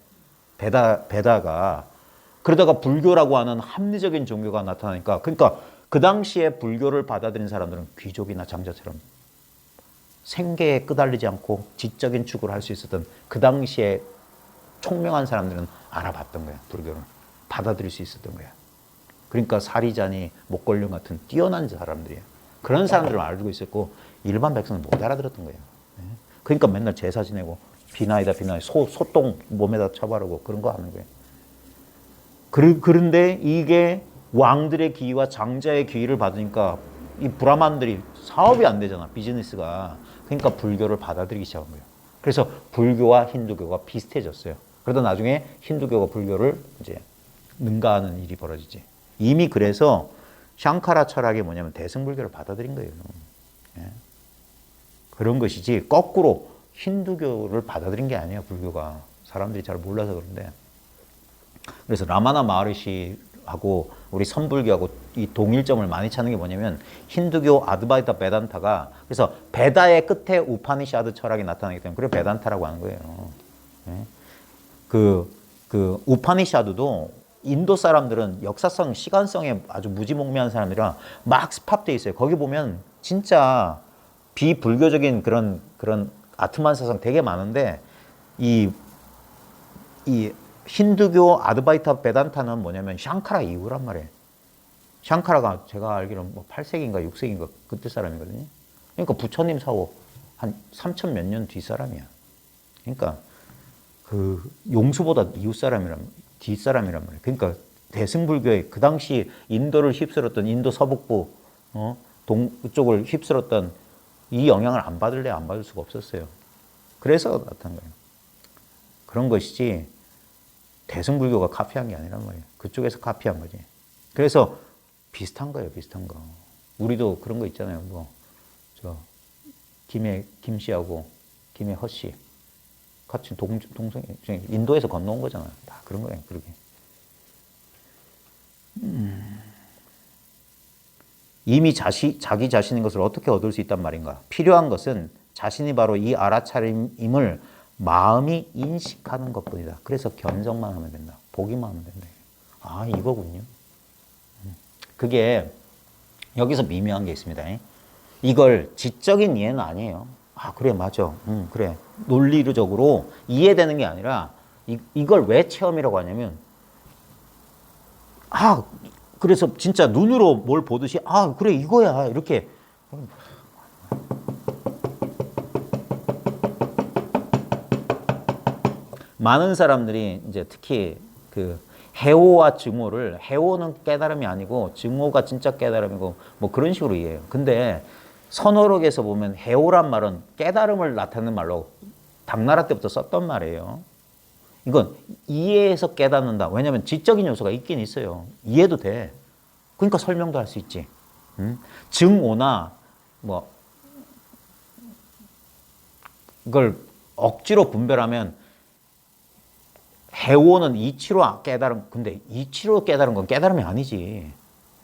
베다가. 그러다가 불교라고 하는 합리적인 종교가 나타나니까, 그러니까 그 당시에 불교를 받아들인 사람들은 귀족이나 장자처럼 생계에 끄달리지 않고 지적인 추구를 할 수 있었던 그 당시에 총명한 사람들은 알아봤던 거야. 불교를 받아들일 수 있었던 거야. 그러니까 사리자니 목걸령 같은 뛰어난 사람들이야. 그런 사람들을 알고 있었고 일반 백성은 못 알아들었던 거예요. 그러니까 맨날 제사 지내고 비나이다 비나이 소똥 몸에다 쳐바르고 그런 거 하는 거예요. 그런데 이게 왕들의 기위와 장자의 기위를 받으니까 이 브라만들이 사업이 안 되잖아. 비즈니스가. 그러니까 불교를 받아들이기 시작한 거예요. 그래서 불교와 힌두교가 비슷해졌어요. 그러다 나중에 힌두교가 불교를 이제 능가하는 일이 벌어지지. 이미 그래서 샹카라 철학이 뭐냐면 대승불교를 받아들인 거예요. 예. 그런 것이지 거꾸로 힌두교를 받아들인 게 아니에요. 불교가. 사람들이 잘 몰라서 그런데. 그래서 라마나 마하리시하고 우리 선불교하고 이 동일점을 많이 찾는 게 뭐냐면 힌두교 아드바이타 베단타가 그래서 베다의 끝에 우파니샤드 철학이 나타나기 때문에 그래 베단타라고 하는 거예요. 예? 그 우파니샤드도 인도 사람들은 역사성, 시간성에 아주 무지몽매한 사람들이라 막 스팝돼 있어요. 거기 보면 진짜 비불교적인 그런 아트만 사상 되게 많은데 이 힌두교 아드바이타 베단타는 뭐냐면 샹카라 이후란 말이에요. 샹카라가 제가 알기로는 뭐 8세기인가 6세기인가 그때 사람이거든요. 그러니까 부처님 사후 한 3천 몇 년 뒤 사람이야. 그러니까 그 용수보다 이웃 사람이란 뒷 사람이란 말이에요. 그러니까 대승불교의 그 당시 인도를 휩쓸었던 인도 서북부 동쪽을 휩쓸었던 이 영향을 안 받을래 안 받을 수가 없었어요. 그래서 나타난 거예요. 그런 것이지 대승불교가 카피한 게 아니란 말이에요. 그쪽에서 카피한 거지. 그래서 비슷한 거예요, 비슷한 거. 우리도 그런 거 있잖아요. 김 씨하고 김해 허 씨. 같이 동성, 인도에서 건너온 거잖아요. 다 그런 거예요, 그렇게. 이미 자기 자신인 것을 어떻게 얻을 수 있단 말인가? 필요한 것은 자신이 바로 이 알아차림임을 마음이 인식하는 것뿐이다. 그래서 견성만 하면 된다. 보기만 하면 된다. 아, 이거군요. 그게 여기서 미묘한 게 있습니다. 이걸 지적인 이해는 아니에요. 아, 그래, 맞아. 그래. 논리적으로 이해되는 게 아니라 이걸 왜 체험이라고 하냐면 그래서 진짜 눈으로 뭘 보듯이 그래, 이거야. 이렇게 많은 사람들이 이제 특히 그 해오와 증오를 해오는 깨달음이 아니고 증오가 진짜 깨달음이고 뭐 그런 식으로 이해해요. 근데 선어록에서 보면 해오란 말은 깨달음을 나타내는 말로 당나라 때부터 썼던 말이에요. 이건 이해해서 깨닫는다. 왜냐하면 지적인 요소가 있긴 있어요. 이해도 돼. 그러니까 설명도 할 수 있지. 증오나 뭐 이걸 억지로 분별하면 해오는 이치로 깨달은, 근데 이치로 깨달은 건 깨달음이 아니지.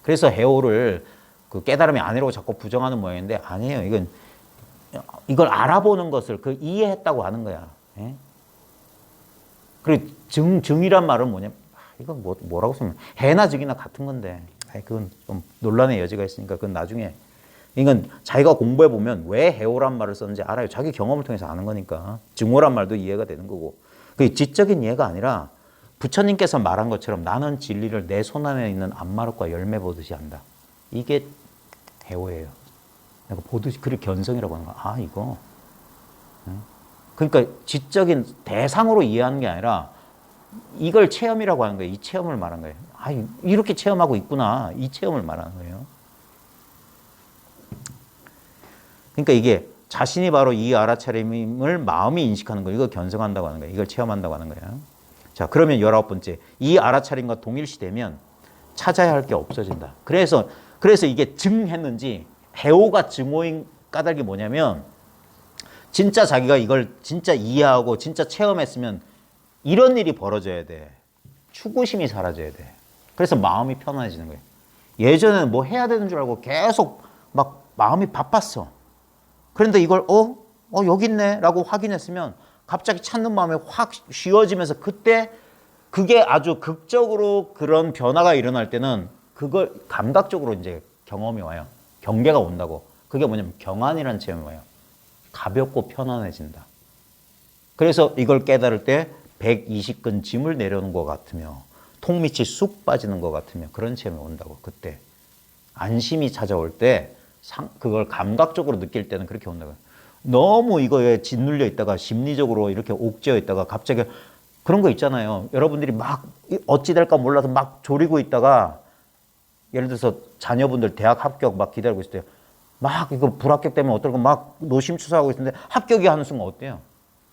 그래서 해오를 그 깨달음이 아니라고 자꾸 부정하는 모양인데 아니에요. 이걸 알아보는 것을 그 이해했다고 하는 거야. 예? 그리고 증이란 말은 뭐냐면 이건 뭐라고 쓰면 해나 증이나 같은 건데 그건 좀 논란의 여지가 있으니까 그건 나중에. 이건 자기가 공부해 보면 왜 해오란 말을 썼는지 알아요. 자기 경험을 통해서 아는 거니까. 증오란 말도 이해가 되는 거고. 그게 지적인 이해가 아니라 부처님께서 말한 것처럼 나는 진리를 내 손 안에 있는 암마릇과 열매 보듯이 안다. 이게 해오예요. 내가 보듯이 그를 견성이라고 하는 거야. 아, 이거. 그러니까 지적인 대상으로 이해하는 게 아니라 이걸 체험이라고 하는 거예요. 이 체험을 말하는 거예요. 아, 이렇게 체험하고 있구나. 이 체험을 말하는 거예요. 그러니까 이게 자신이 바로 이 알아차림을 마음이 인식하는 거예요. 이걸 견성한다고 하는 거예요. 이걸 체험한다고 하는 거예요. 자, 그러면 19번째. 이 알아차림과 동일시되면 찾아야 할 게 없어진다. 그래서 이게 증했는지 해오가 증오인 까닭이 뭐냐면 진짜 자기가 이걸 진짜 이해하고 진짜 체험했으면 이런 일이 벌어져야 돼. 추구심이 사라져야 돼. 그래서 마음이 편안해지는 거예요. 예전에는 뭐 해야 되는 줄 알고 계속 막 마음이 바빴어. 그런데 이걸 여기 있네 라고 확인했으면 갑자기 찾는 마음이 확 쉬워지면서 그때 그게 아주 극적으로 그런 변화가 일어날 때는 그걸 감각적으로 이제 경험이 와요. 경계가 온다고. 그게 뭐냐면 경안이라는 체험이 와요. 가볍고 편안해진다. 그래서 이걸 깨달을 때 120근 짐을 내려놓은 것 같으며 통 밑이 쑥 빠지는 것 같으며 그런 체험이 온다고. 그때 안심이 찾아올 때 그걸 감각적으로 느낄 때는 그렇게 온다고요. 너무 이거에 짓눌려 있다가 심리적으로 이렇게 옥죄어 있다가 갑자기 그런 거 있잖아요. 여러분들이 막 어찌 될까 몰라서 막 졸이고 있다가 예를 들어서 자녀분들 대학 합격 막 기다리고 있을 때 막 이거 불합격 때문에 어떨까 막 노심초사하고 있는데 합격이 하는 순간 어때요?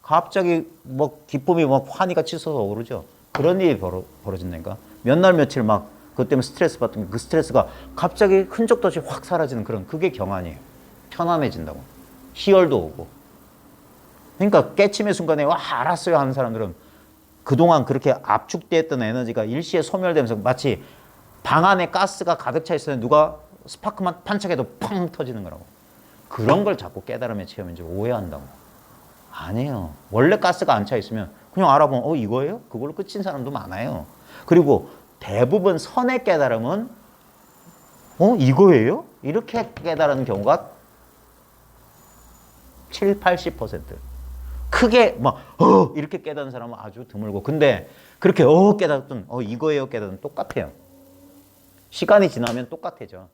갑자기 뭐 기쁨이 막 환희가 치솟아 오르죠. 그런 일이 벌어진다니까. 몇 날 며칠 막 그것 때문에 스트레스 받던 그 스트레스가 갑자기 흔적도 없이 확 사라지는 그런 그게 경안이에요. 편안해진다고. 희열도 오고. 그러니까 깨침의 순간에 와 알았어요 하는 사람들은 그동안 그렇게 압축되었던 에너지가 일시에 소멸되면서 마치 방 안에 가스가 가득 차 있었는데 누가 스파크만 판착해도 펑 터지는 거라고. 그런 걸 자꾸 깨달음의 체험인지 오해한다고. 아니에요. 원래 가스가 안 차 있으면 그냥 알아보면 이거예요? 그걸로 끝인 사람도 많아요. 그리고 대부분 선의 깨달음은 이거예요? 이렇게 깨달은 경우가 7, 80%. 크게 막 이렇게 깨달은 사람은 아주 드물고 근데 그렇게 깨달았던 이거예요 깨달은 똑같아요. 시간이 지나면 똑같아져.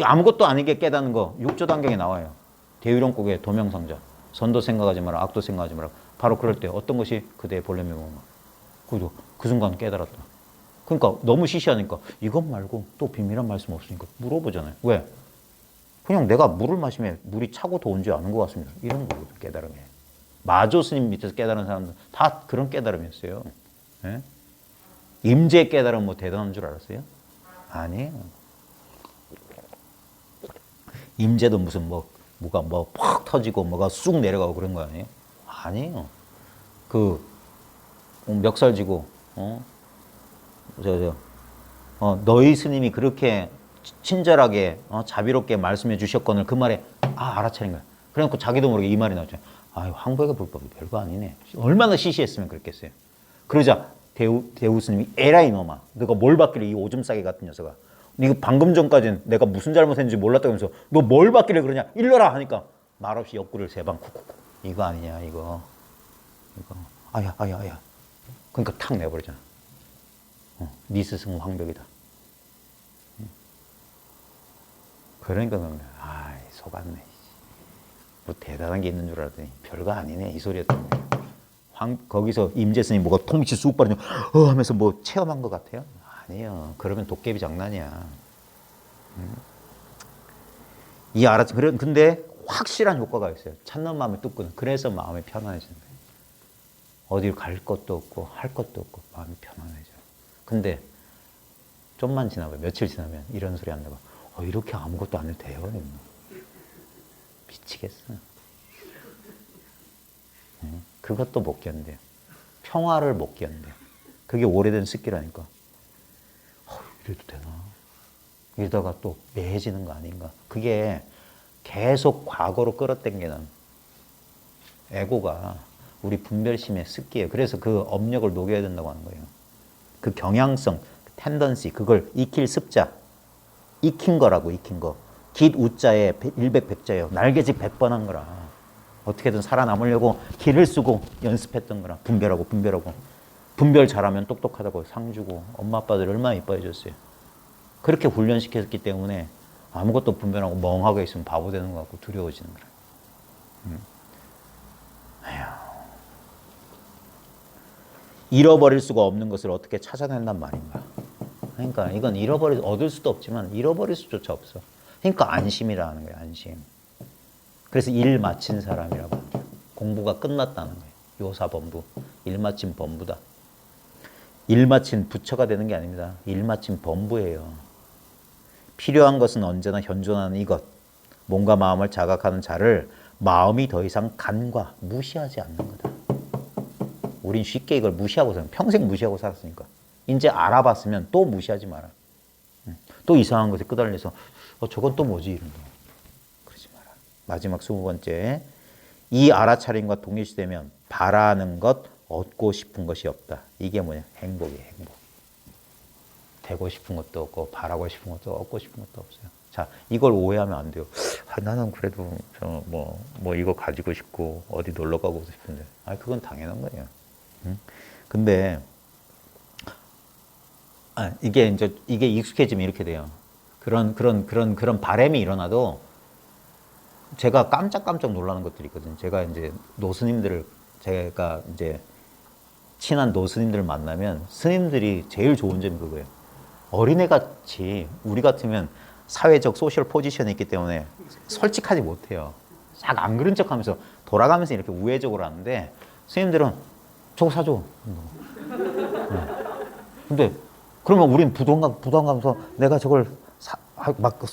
아무것도 아니게 깨닫는 거 6조 단경에 나와요. 대유령국의 도명상자. 선도 생각하지 마라. 악도 생각하지 마라. 바로 그럴 때 어떤 것이 그대의 본래 면목인가. 그 순간 깨달았다. 그러니까 너무 시시하니까 이것 말고 또 비밀한 말씀 없으니까 물어보잖아요. 왜? 그냥 내가 물을 마시면 물이 차고 더운지 아는 것 같습니다. 이런 거거든 깨달음이. 마조 스님 밑에서 깨달은 사람들 다 그런 깨달음이었어요. 예? 임재 깨달음 뭐 대단한 줄 알았어요? 아니에요. 임재도 무슨 뭐가 팍 터지고 뭐가 쑥 내려가고 그런 거 아니에요? 아니에요. 그 멱살 쥐고 너희 스님이 그렇게 친절하게 자비롭게 말씀해 주셨거늘 그 말에 알아차린 거야. 그래놓고 자기도 모르게 이 말이 나왔죠. 황보의 불법이 별거 아니네. 얼마나 시시했으면 그랬겠어요. 그러자 대우 스님이 에라 이놈아 너가 뭘 받길래 이 오줌 싸개 같은 녀석아 이거 방금 전까지는 내가 무슨 잘못했는지 몰랐다면서 너 뭘 받길래 그러냐 일러라 하니까 말없이 옆구리를 3방 쿡쿡쿡 이거 아니냐 이거 아야 그러니까 탁 내버리잖아. 네 스승은 황벽이다. 그러니까 속았네. 뭐 대단한 게 있는 줄 알았더니 별거 아니네 이 소리였던 거예요. 거기서 임재 스님이 뭐가 통미치 쑥 빠르냐 하면서 뭐 체험한 것 같아요? 아니에요. 그러면 도깨비 장난이야. 근데 확실한 효과가 있어요. 찾는 마음이 뚝 끊어. 그래서 마음이 편안해지는 거예요. 어딜 갈 것도 없고 할 것도 없고 마음이 편안해져요. 근데 좀만 지나면 며칠 지나면 이런 소리 한다고 이렇게 아무것도 안 해도 돼요? 미치겠어. 그것도 못 견뎌요. 평화를 못 견뎌요. 그게 오래된 습기라니까. 이래도 되나? 이러다가 또 매해지는 거 아닌가? 그게 계속 과거로 끌어당기는 에고가 우리 분별심의 습기예요. 그래서 그 업력을 녹여야 된다고 하는 거예요. 그 경향성, 텐던시, 그걸 익힐 습자. 익힌 거라고, 익힌 거. 깃 우자에 일백백자예요. 날개짓 100번 한 거라. 어떻게든 살아남으려고 기를 쓰고 연습했던 거라. 분별하고. 분별 잘하면 똑똑하다고 상 주고 엄마 아빠들 얼마나 이뻐해 줬어요. 그렇게 훈련시켰기 때문에 아무것도 분별하고 멍하게 있으면 바보 되는 것 같고 두려워지는 거야. 잃어버릴 수가 없는 것을 어떻게 찾아낸단 말인가. 그러니까 이건 얻을 수도 없지만 잃어버릴 수조차 없어. 그러니까 안심이라는 거예요. 안심. 그래서 일 마친 사람이라고 합니다. 공부가 끝났다는 거예요. 요사범부. 일 마친 범부다. 일 마친 부처가 되는 게 아닙니다. 일 마친 범부예요. 필요한 것은 언제나 현존하는 이것. 몸과 마음을 자각하는 자를 마음이 더 이상 간과 무시하지 않는 거다. 우린 쉽게 이걸 무시하고 살아. 평생 무시하고 살았으니까. 이제 알아봤으면 또 무시하지 마라. 또 이상한 것에 끄달려서 저건 또 뭐지? 이런다. 그러지 마라. 마지막 20번째. 이 알아차림과 동일시되면 바라는 것, 얻고 싶은 것이 없다. 이게 뭐냐? 행복이에요. 행복. 되고 싶은 것도 없고 바라고 싶은 것도 얻고 싶은 것도 없어요. 자, 이걸 오해하면 안 돼요. 나는 그래도 뭐 이거 가지고 싶고 어디 놀러 가고 싶은데. 그건 당연한 거예요. 근데 이게 익숙해지면 이렇게 돼요. 그런 바람이 일어나도 제가 깜짝 놀라는 것들이 있거든요. 제가 이제 제가 이제 친한 노스님들을 만나면 스님들이 제일 좋은 점이 그거예요. 어린애같이 우리 같으면 사회적 소셜 포지션이 있기 때문에 솔직하지 못해요. 싹 안 그런 척 하면서 돌아가면서 이렇게 우회적으로 하는데 스님들은 저거 사줘. 근데 그러면 우린 부담감서 내가 저걸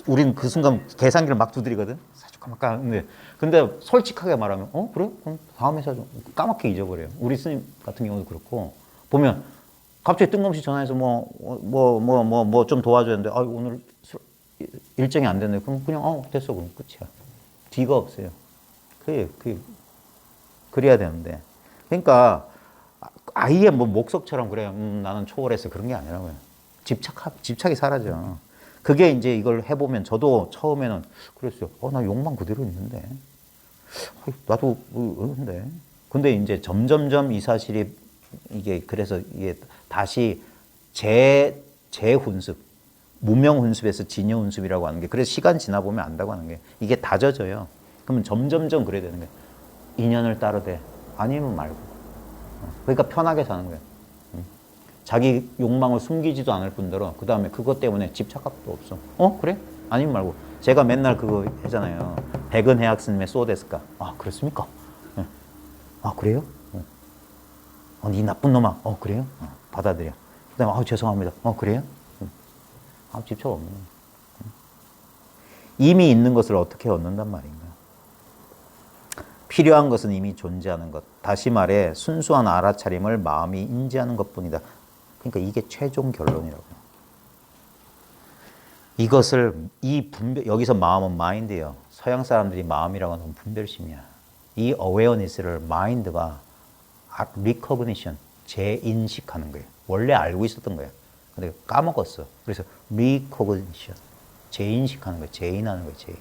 우린 그 순간 계산기를 막 두드리거든. 사줄까 말까 하는데 근데 솔직하게 말하면 그래? 그럼 다음에 사줘. 까맣게 잊어버려요. 우리 스님 같은 경우도 그렇고 보면 갑자기 뜬금없이 전화해서 뭐 좀 도와줘야 되는데 오늘 일정이 안 됐네. 그럼 그냥 됐어. 그럼 끝이야. 뒤가 없어요. 그래야 되는데. 그러니까 아예 뭐 목석처럼 그래. 나는 초월했어. 그런 게 아니라고요. 집착이 사라져. 그게 이제 이걸 해보면 저도 처음에는 그랬어요. 나 욕망 그대로 있는데. 나도 그런데. 근데 이제 점점점 이 사실이 그래서 이게 다시 재훈습, 무명훈습에서 진여훈습이라고 하는 게 그래서 시간 지나 보면 안다고 하는 게 이게 다져져요. 그러면 점점점 그래야 되는 거예요. 인연을 따르되 아니면 말고. 그러니까 편하게 사는 거예요. 자기 욕망을 숨기지도 않을 뿐더러 그 다음에 그것 때문에 집착각도 없어. 그래? 아니면 말고. 제가 맨날 그거 하잖아요. 백은혜학 스님의 소데스까. 그렇습니까? 그래요? 니 나쁜 놈아. 그래요? 받아들여. 그 다음에 죄송합니다. 그래요? 집착 없는 거예요. 이미 있는 것을 어떻게 얻는단 말인가? 필요한 것은 이미 존재하는 것. 다시 말해 순수한 알아차림을 마음이 인지하는 것뿐이다. 그러니까 이게 최종 결론이라고. 여기서 마음은 마인드예요. 서양 사람들이 마음이라고 하는 분별심이야. 이 어웨어니스를 마인드가 recognition, 재인식하는 거예요. 원래 알고 있었던 거예요. 근데 까먹었어. 그래서 recognition, 재인식하는 거예요. 재인하는 거예요. 재인.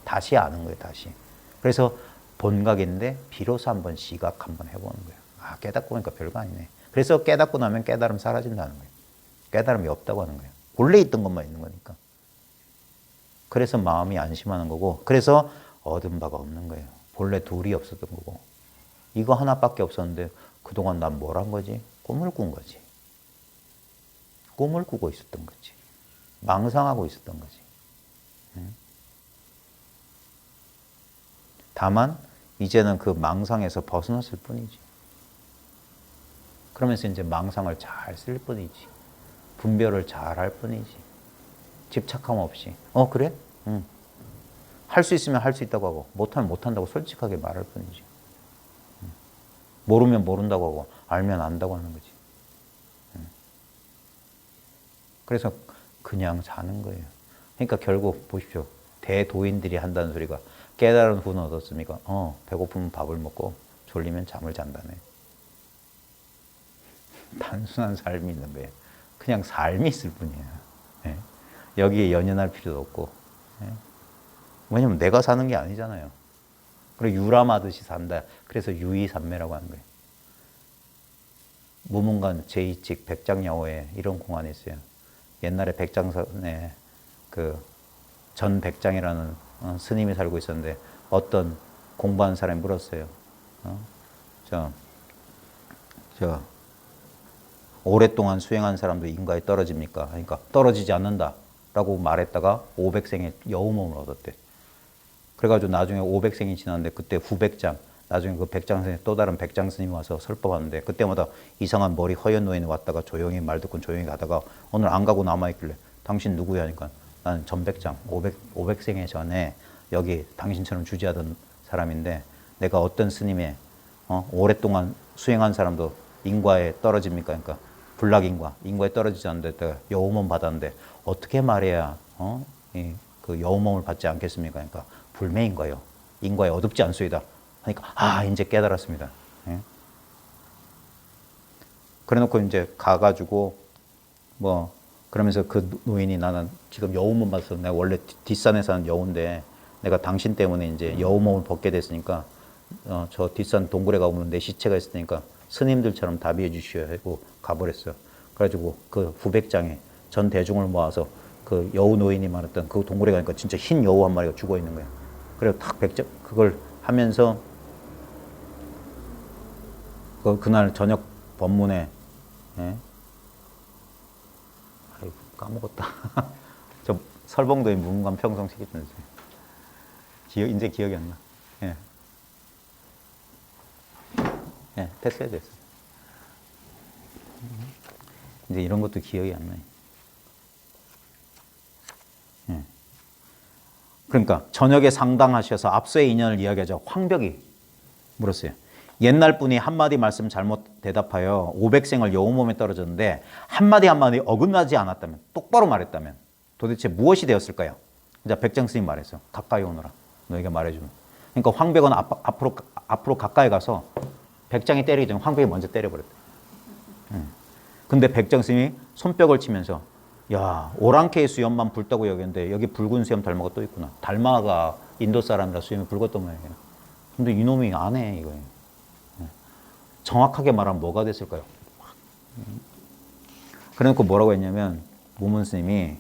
다시 아는 거예요. 다시. 그래서 본각인데 비로소 한번 시각 한번 해보는 거예요. 깨닫고 보니까 별거 아니네. 그래서 깨닫고 나면 깨달음 사라진다는 거예요. 깨달음이 없다고 하는 거예요. 본래 있던 것만 있는 거니까. 그래서 마음이 안심하는 거고 그래서 얻은 바가 없는 거예요. 본래 둘이 없었던 거고 이거 하나밖에 없었는데 그동안 난 뭘 한 거지? 꿈을 꾼 거지. 꿈을 꾸고 있었던 거지. 망상하고 있었던 거지. 다만 이제는 그 망상에서 벗어났을 뿐이지. 그러면서 이제 망상을 잘 쓸 뿐이지. 분별을 잘 할 뿐이지. 집착함 없이. 그래? 할 수 있으면 할 수 있다고 하고 못하면 못한다고 솔직하게 말할 뿐이지. 모르면 모른다고 하고 알면 안다고 하는 거지. 그래서 그냥 사는 거예요. 그러니까 결국 보십시오. 대도인들이 한다는 소리가 깨달은 후는 어떻습니까? 배고프면 밥을 먹고 졸리면 잠을 잔다네. 단순한 삶이 있는 거예요. 그냥 삶이 있을 뿐이에요. 예. 여기에 연연할 필요도 없고. 예. 왜냐면 내가 사는 게 아니잖아요. 그리고 유람하듯이 산다. 그래서 유의산매라고 하는 거예요. 무문관 제2칙 백장야호에 이런 공안이 있어요. 옛날에 백장선에 전 백장이라는 스님이 살고 있었는데 어떤 공부하는 사람이 물었어요. 저 오랫동안 수행한 사람도 인과에 떨어집니까? 그러니까 떨어지지 않는다라고 말했다가 500생의 여우몸을 얻었대. 그래가지고 나중에 500생이 지났는데 그때 후백장, 나중에 그 백장 스님, 또 다른 백장 스님이 와서 설법하는데 그때마다 이상한 머리 허연 노인이 왔다가 조용히 말 듣고 조용히 가다가 오늘 안 가고 남아있길래 당신 누구야? 하니까 나는 전백장 500생에 전에 여기 당신처럼 주지하던 사람인데 내가 어떤 스님의 오랫동안 수행한 사람도 인과에 떨어집니까? 그러니까 불락인과, 인과에 떨어지지 않는데 내가 여우몸 받았는데 어떻게 말해야 그 여우몸을 받지 않겠습니까? 그러니까 불매인과요. 인과에 어둡지 않소이다. 하니까 이제 깨달았습니다. 예? 그래놓고 이제 가가지고 그러면서 그 노인이 나는 지금 여우몸 받았어. 내가 원래 뒷산에 사는 여우인데 내가 당신 때문에 이제 여우몸을 벗게 됐으니까 저 뒷산 동굴에 가보면 내 시체가 있으니까 스님들처럼 답의해 주시오 하고 가버렸어요. 그래가지고 그 후백장에 전 대중을 모아서 그 여우 노인이 말했던 그 동굴에 가니까 진짜 흰 여우 한 마리가 죽어 있는 거야. 그래서 탁 그걸 하면서 그날 저녁 법문에 아이고 까먹었다. 저 설봉도의 문관 평성 시켰던데 이제 기억이 안 나. 됐어요. 이제 이런 것도 기억이 안 나요. 그러니까 저녁에 상당하셔서 앞서의 인연을 이야기하자 황벽이 물었어요. 옛날 분이 한마디 말씀 잘못 대답하여 500생을 여우몸에 떨어졌는데 한마디 어긋나지 않았다면, 똑바로 말했다면 도대체 무엇이 되었을까요? 이제 백장 스님 말했어. 가까이 오너라. 너희가 말해주는. 그러니까 황벽은 앞으로 가까이 가서 백장이 때리기 전에 황벽이 먼저 때려버렸대. 근데 백장 스님이 손뼉을 치면서 야, 오랑캐의 수염만 붉다고 여겼는데 여기 붉은 수염 달마가 또 있구나. 달마가 인도 사람이라 수염이 붉었던 모양이야. 근데 이놈이 안 해, 이거예요. 정확하게 말하면 뭐가 됐을까요? 그래놓고 뭐라고 했냐면 무문 스님이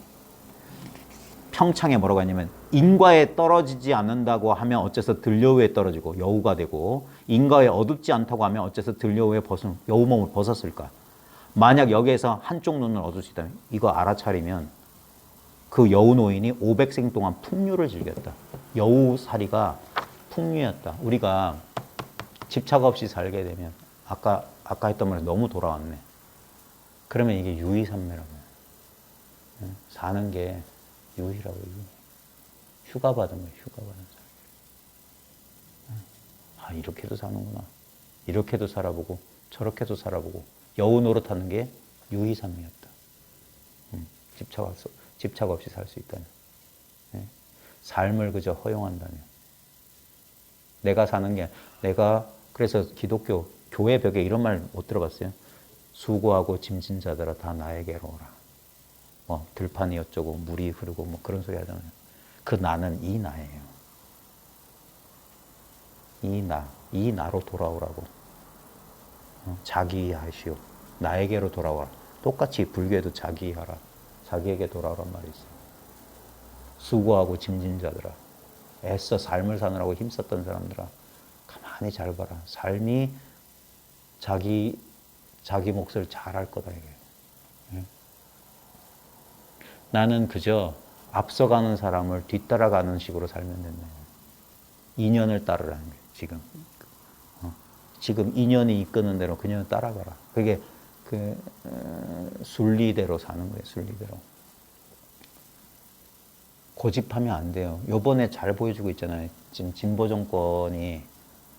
평창에 뭐라고 했냐면 인과에 떨어지지 않는다고 하면 어째서 들여우에 떨어지고 여우가 되고 인과에 어둡지 않다고 하면 어째서 들여우에 여우몸을 벗었을까? 만약 여기에서 한쪽 눈을 얻을 수 있다면 이거 알아차리면 그 여우 노인이 500생 동안 풍류를 즐겼다. 여우살이가 풍류였다. 우리가 집착 없이 살게 되면 아까 했던 말에 너무 돌아왔네. 그러면 이게 유의삼매라고. 사는 게 유의라고. 휴가 받은 거예요. 휴가 받은 사람. 이렇게도 사는구나. 이렇게도 살아보고 저렇게도 살아보고 여우 노릇하는 게 유의삼매였다. 집착 없이 살 수 있다면. 삶을 그저 허용한다면. 내가 사는 게 그래서 기독교 교회 벽에 이런 말 못 들어봤어요? 수고하고 짐진 자들아 다 나에게로 오라. 들판이 어쩌고 물이 흐르고 그런 소리 하잖아요. 그 나는 이 나예요. 이 나로 돌아오라고. 자기하시오. 나에게로 돌아와라. 똑같이 불교에도 자기하라. 자기에게 돌아오란 말이 있어요. 수고하고 짐진 자들아. 애써 삶을 사느라고 힘썼던 사람들아. 가만히 잘 봐라. 삶이 자기 몫을 잘할 거다. 이게. 나는 그저 앞서가는 사람을 뒤따라가는 식으로 살면 된다. 인연을 따르라는 거예요. 지금 인연이 이끄는 대로 그녀는 따라가라. 그게 순리대로 사는 거예요. 순리대로. 고집하면 안 돼요. 요번에 잘 보여주고 있잖아요. 지금 진보 정권이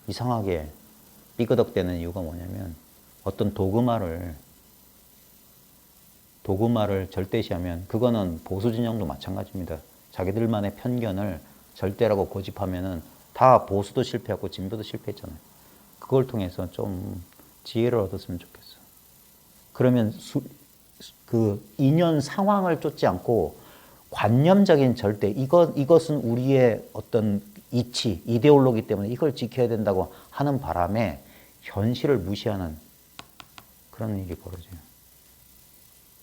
이상하게 삐그덕대는 이유가 뭐냐면 어떤 도그마를 절대시하면 그거는 보수 진영도 마찬가지입니다. 자기들만의 편견을 절대라고 고집하면은 다 보수도 실패하고 진보도 실패했잖아요. 그걸 통해서 좀 지혜를 얻었으면 좋겠어. 그러면 그 인연 상황을 쫓지 않고 관념적인 절대, 이것은 우리의 어떤 이치, 이데올로기 때문에 이걸 지켜야 된다고 하는 바람에 현실을 무시하는 그런 일이 벌어져요.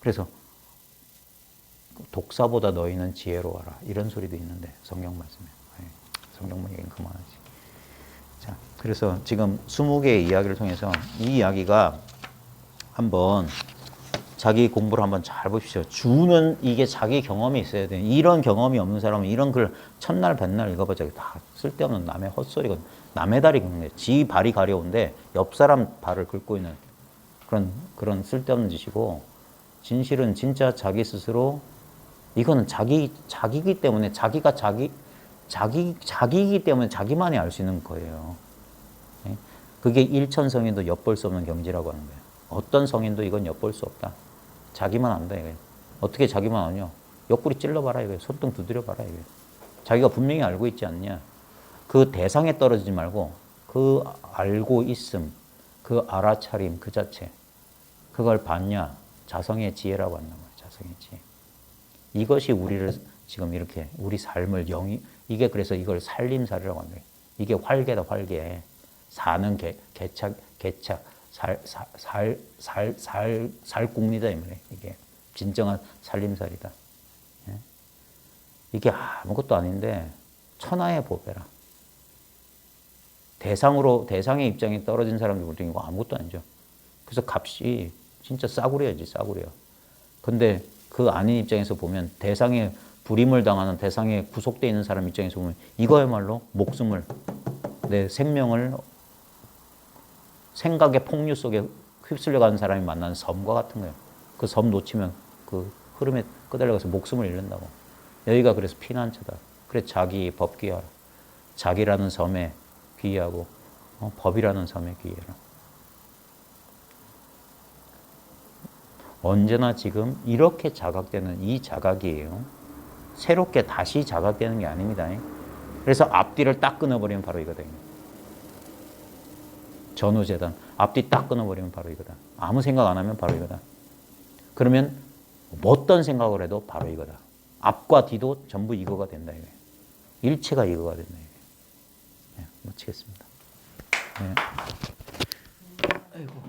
그래서 독사보다 너희는 지혜로워라. 이런 소리도 있는데 성경 말씀에. 성경 얘기는 그만하지. 자, 그래서 지금 20개의 이야기를 통해서 이 이야기가 한번 자기 공부를 한번 잘 보십시오. 주는 이게 자기 경험이 있어야 돼. 이런 경험이 없는 사람은 이런 글 첫날 뱃날 읽어보자. 다 쓸데없는 남의 헛소리거든. 남의 다리 긁는 거예요. 지 발이 가려운데 옆 사람 발을 긁고 있는 그런 쓸데없는 짓이고, 진실은 진짜 자기 스스로 이거는 자기이기 때문에 자기이기 때문에 자기만이 알 수 있는 거예요. 그게 일천 성인도 엿볼 수 없는 경지라고 하는 거예요. 어떤 성인도 이건 엿볼 수 없다. 자기만 안다 이거예요. 어떻게 자기만 아냐? 옆구리 찔러봐라 이거예요. 손등 두드려봐라 이거예요. 자기가 분명히 알고 있지 않냐? 그 대상에 떨어지지 말고 그 알고 있음, 그 알아차림 그 자체, 그걸 봤냐? 자성의 지혜라고 한단 말이에요. 자성의 지혜. 이것이 우리를 지금 이렇게 우리 삶을 이게 그래서 이걸 살림살이라고 합니다. 이게 활개다 활개. 사는 개착 살국리다 이 말이에요. 이게 진정한 살림살이다. 이게 아무것도 아닌데 천하의 보배라. 대상의 입장에 떨어진 사람들 볼 때 이거 아무것도 아니죠. 그래서 값이 진짜 싸구려야지 싸구려. 근데 그 아닌 입장에서 보면 대상에 불임을 당하는 대상에 구속되어 있는 사람 입장에서 보면 이거야말로 목숨을 내 생명을 생각의 폭류 속에 휩쓸려가는 사람이 만나는 섬과 같은 거예요. 그 섬 놓치면 그 흐름에 끄달려가서 목숨을 잃는다고. 여기가 그래서 피난처다. 그래 자기 법 귀하라. 자기라는 섬에 귀하고 법이라는 섬에 귀해라. 언제나 지금 이렇게 자각되는 이 자각이에요. 새롭게 다시 자각되는 게 아닙니다. 그래서 앞뒤를 딱 끊어버리면 바로 이거다. 전후재단 앞뒤 딱 끊어버리면 바로 이거다. 아무 생각 안 하면 바로 이거다. 그러면 어떤 생각을 해도 바로 이거다. 앞과 뒤도 전부 이거가 된다. 이거예요. 일체가 이거가 된다. 이거예요. 네, 마치겠습니다. 네. 아이고.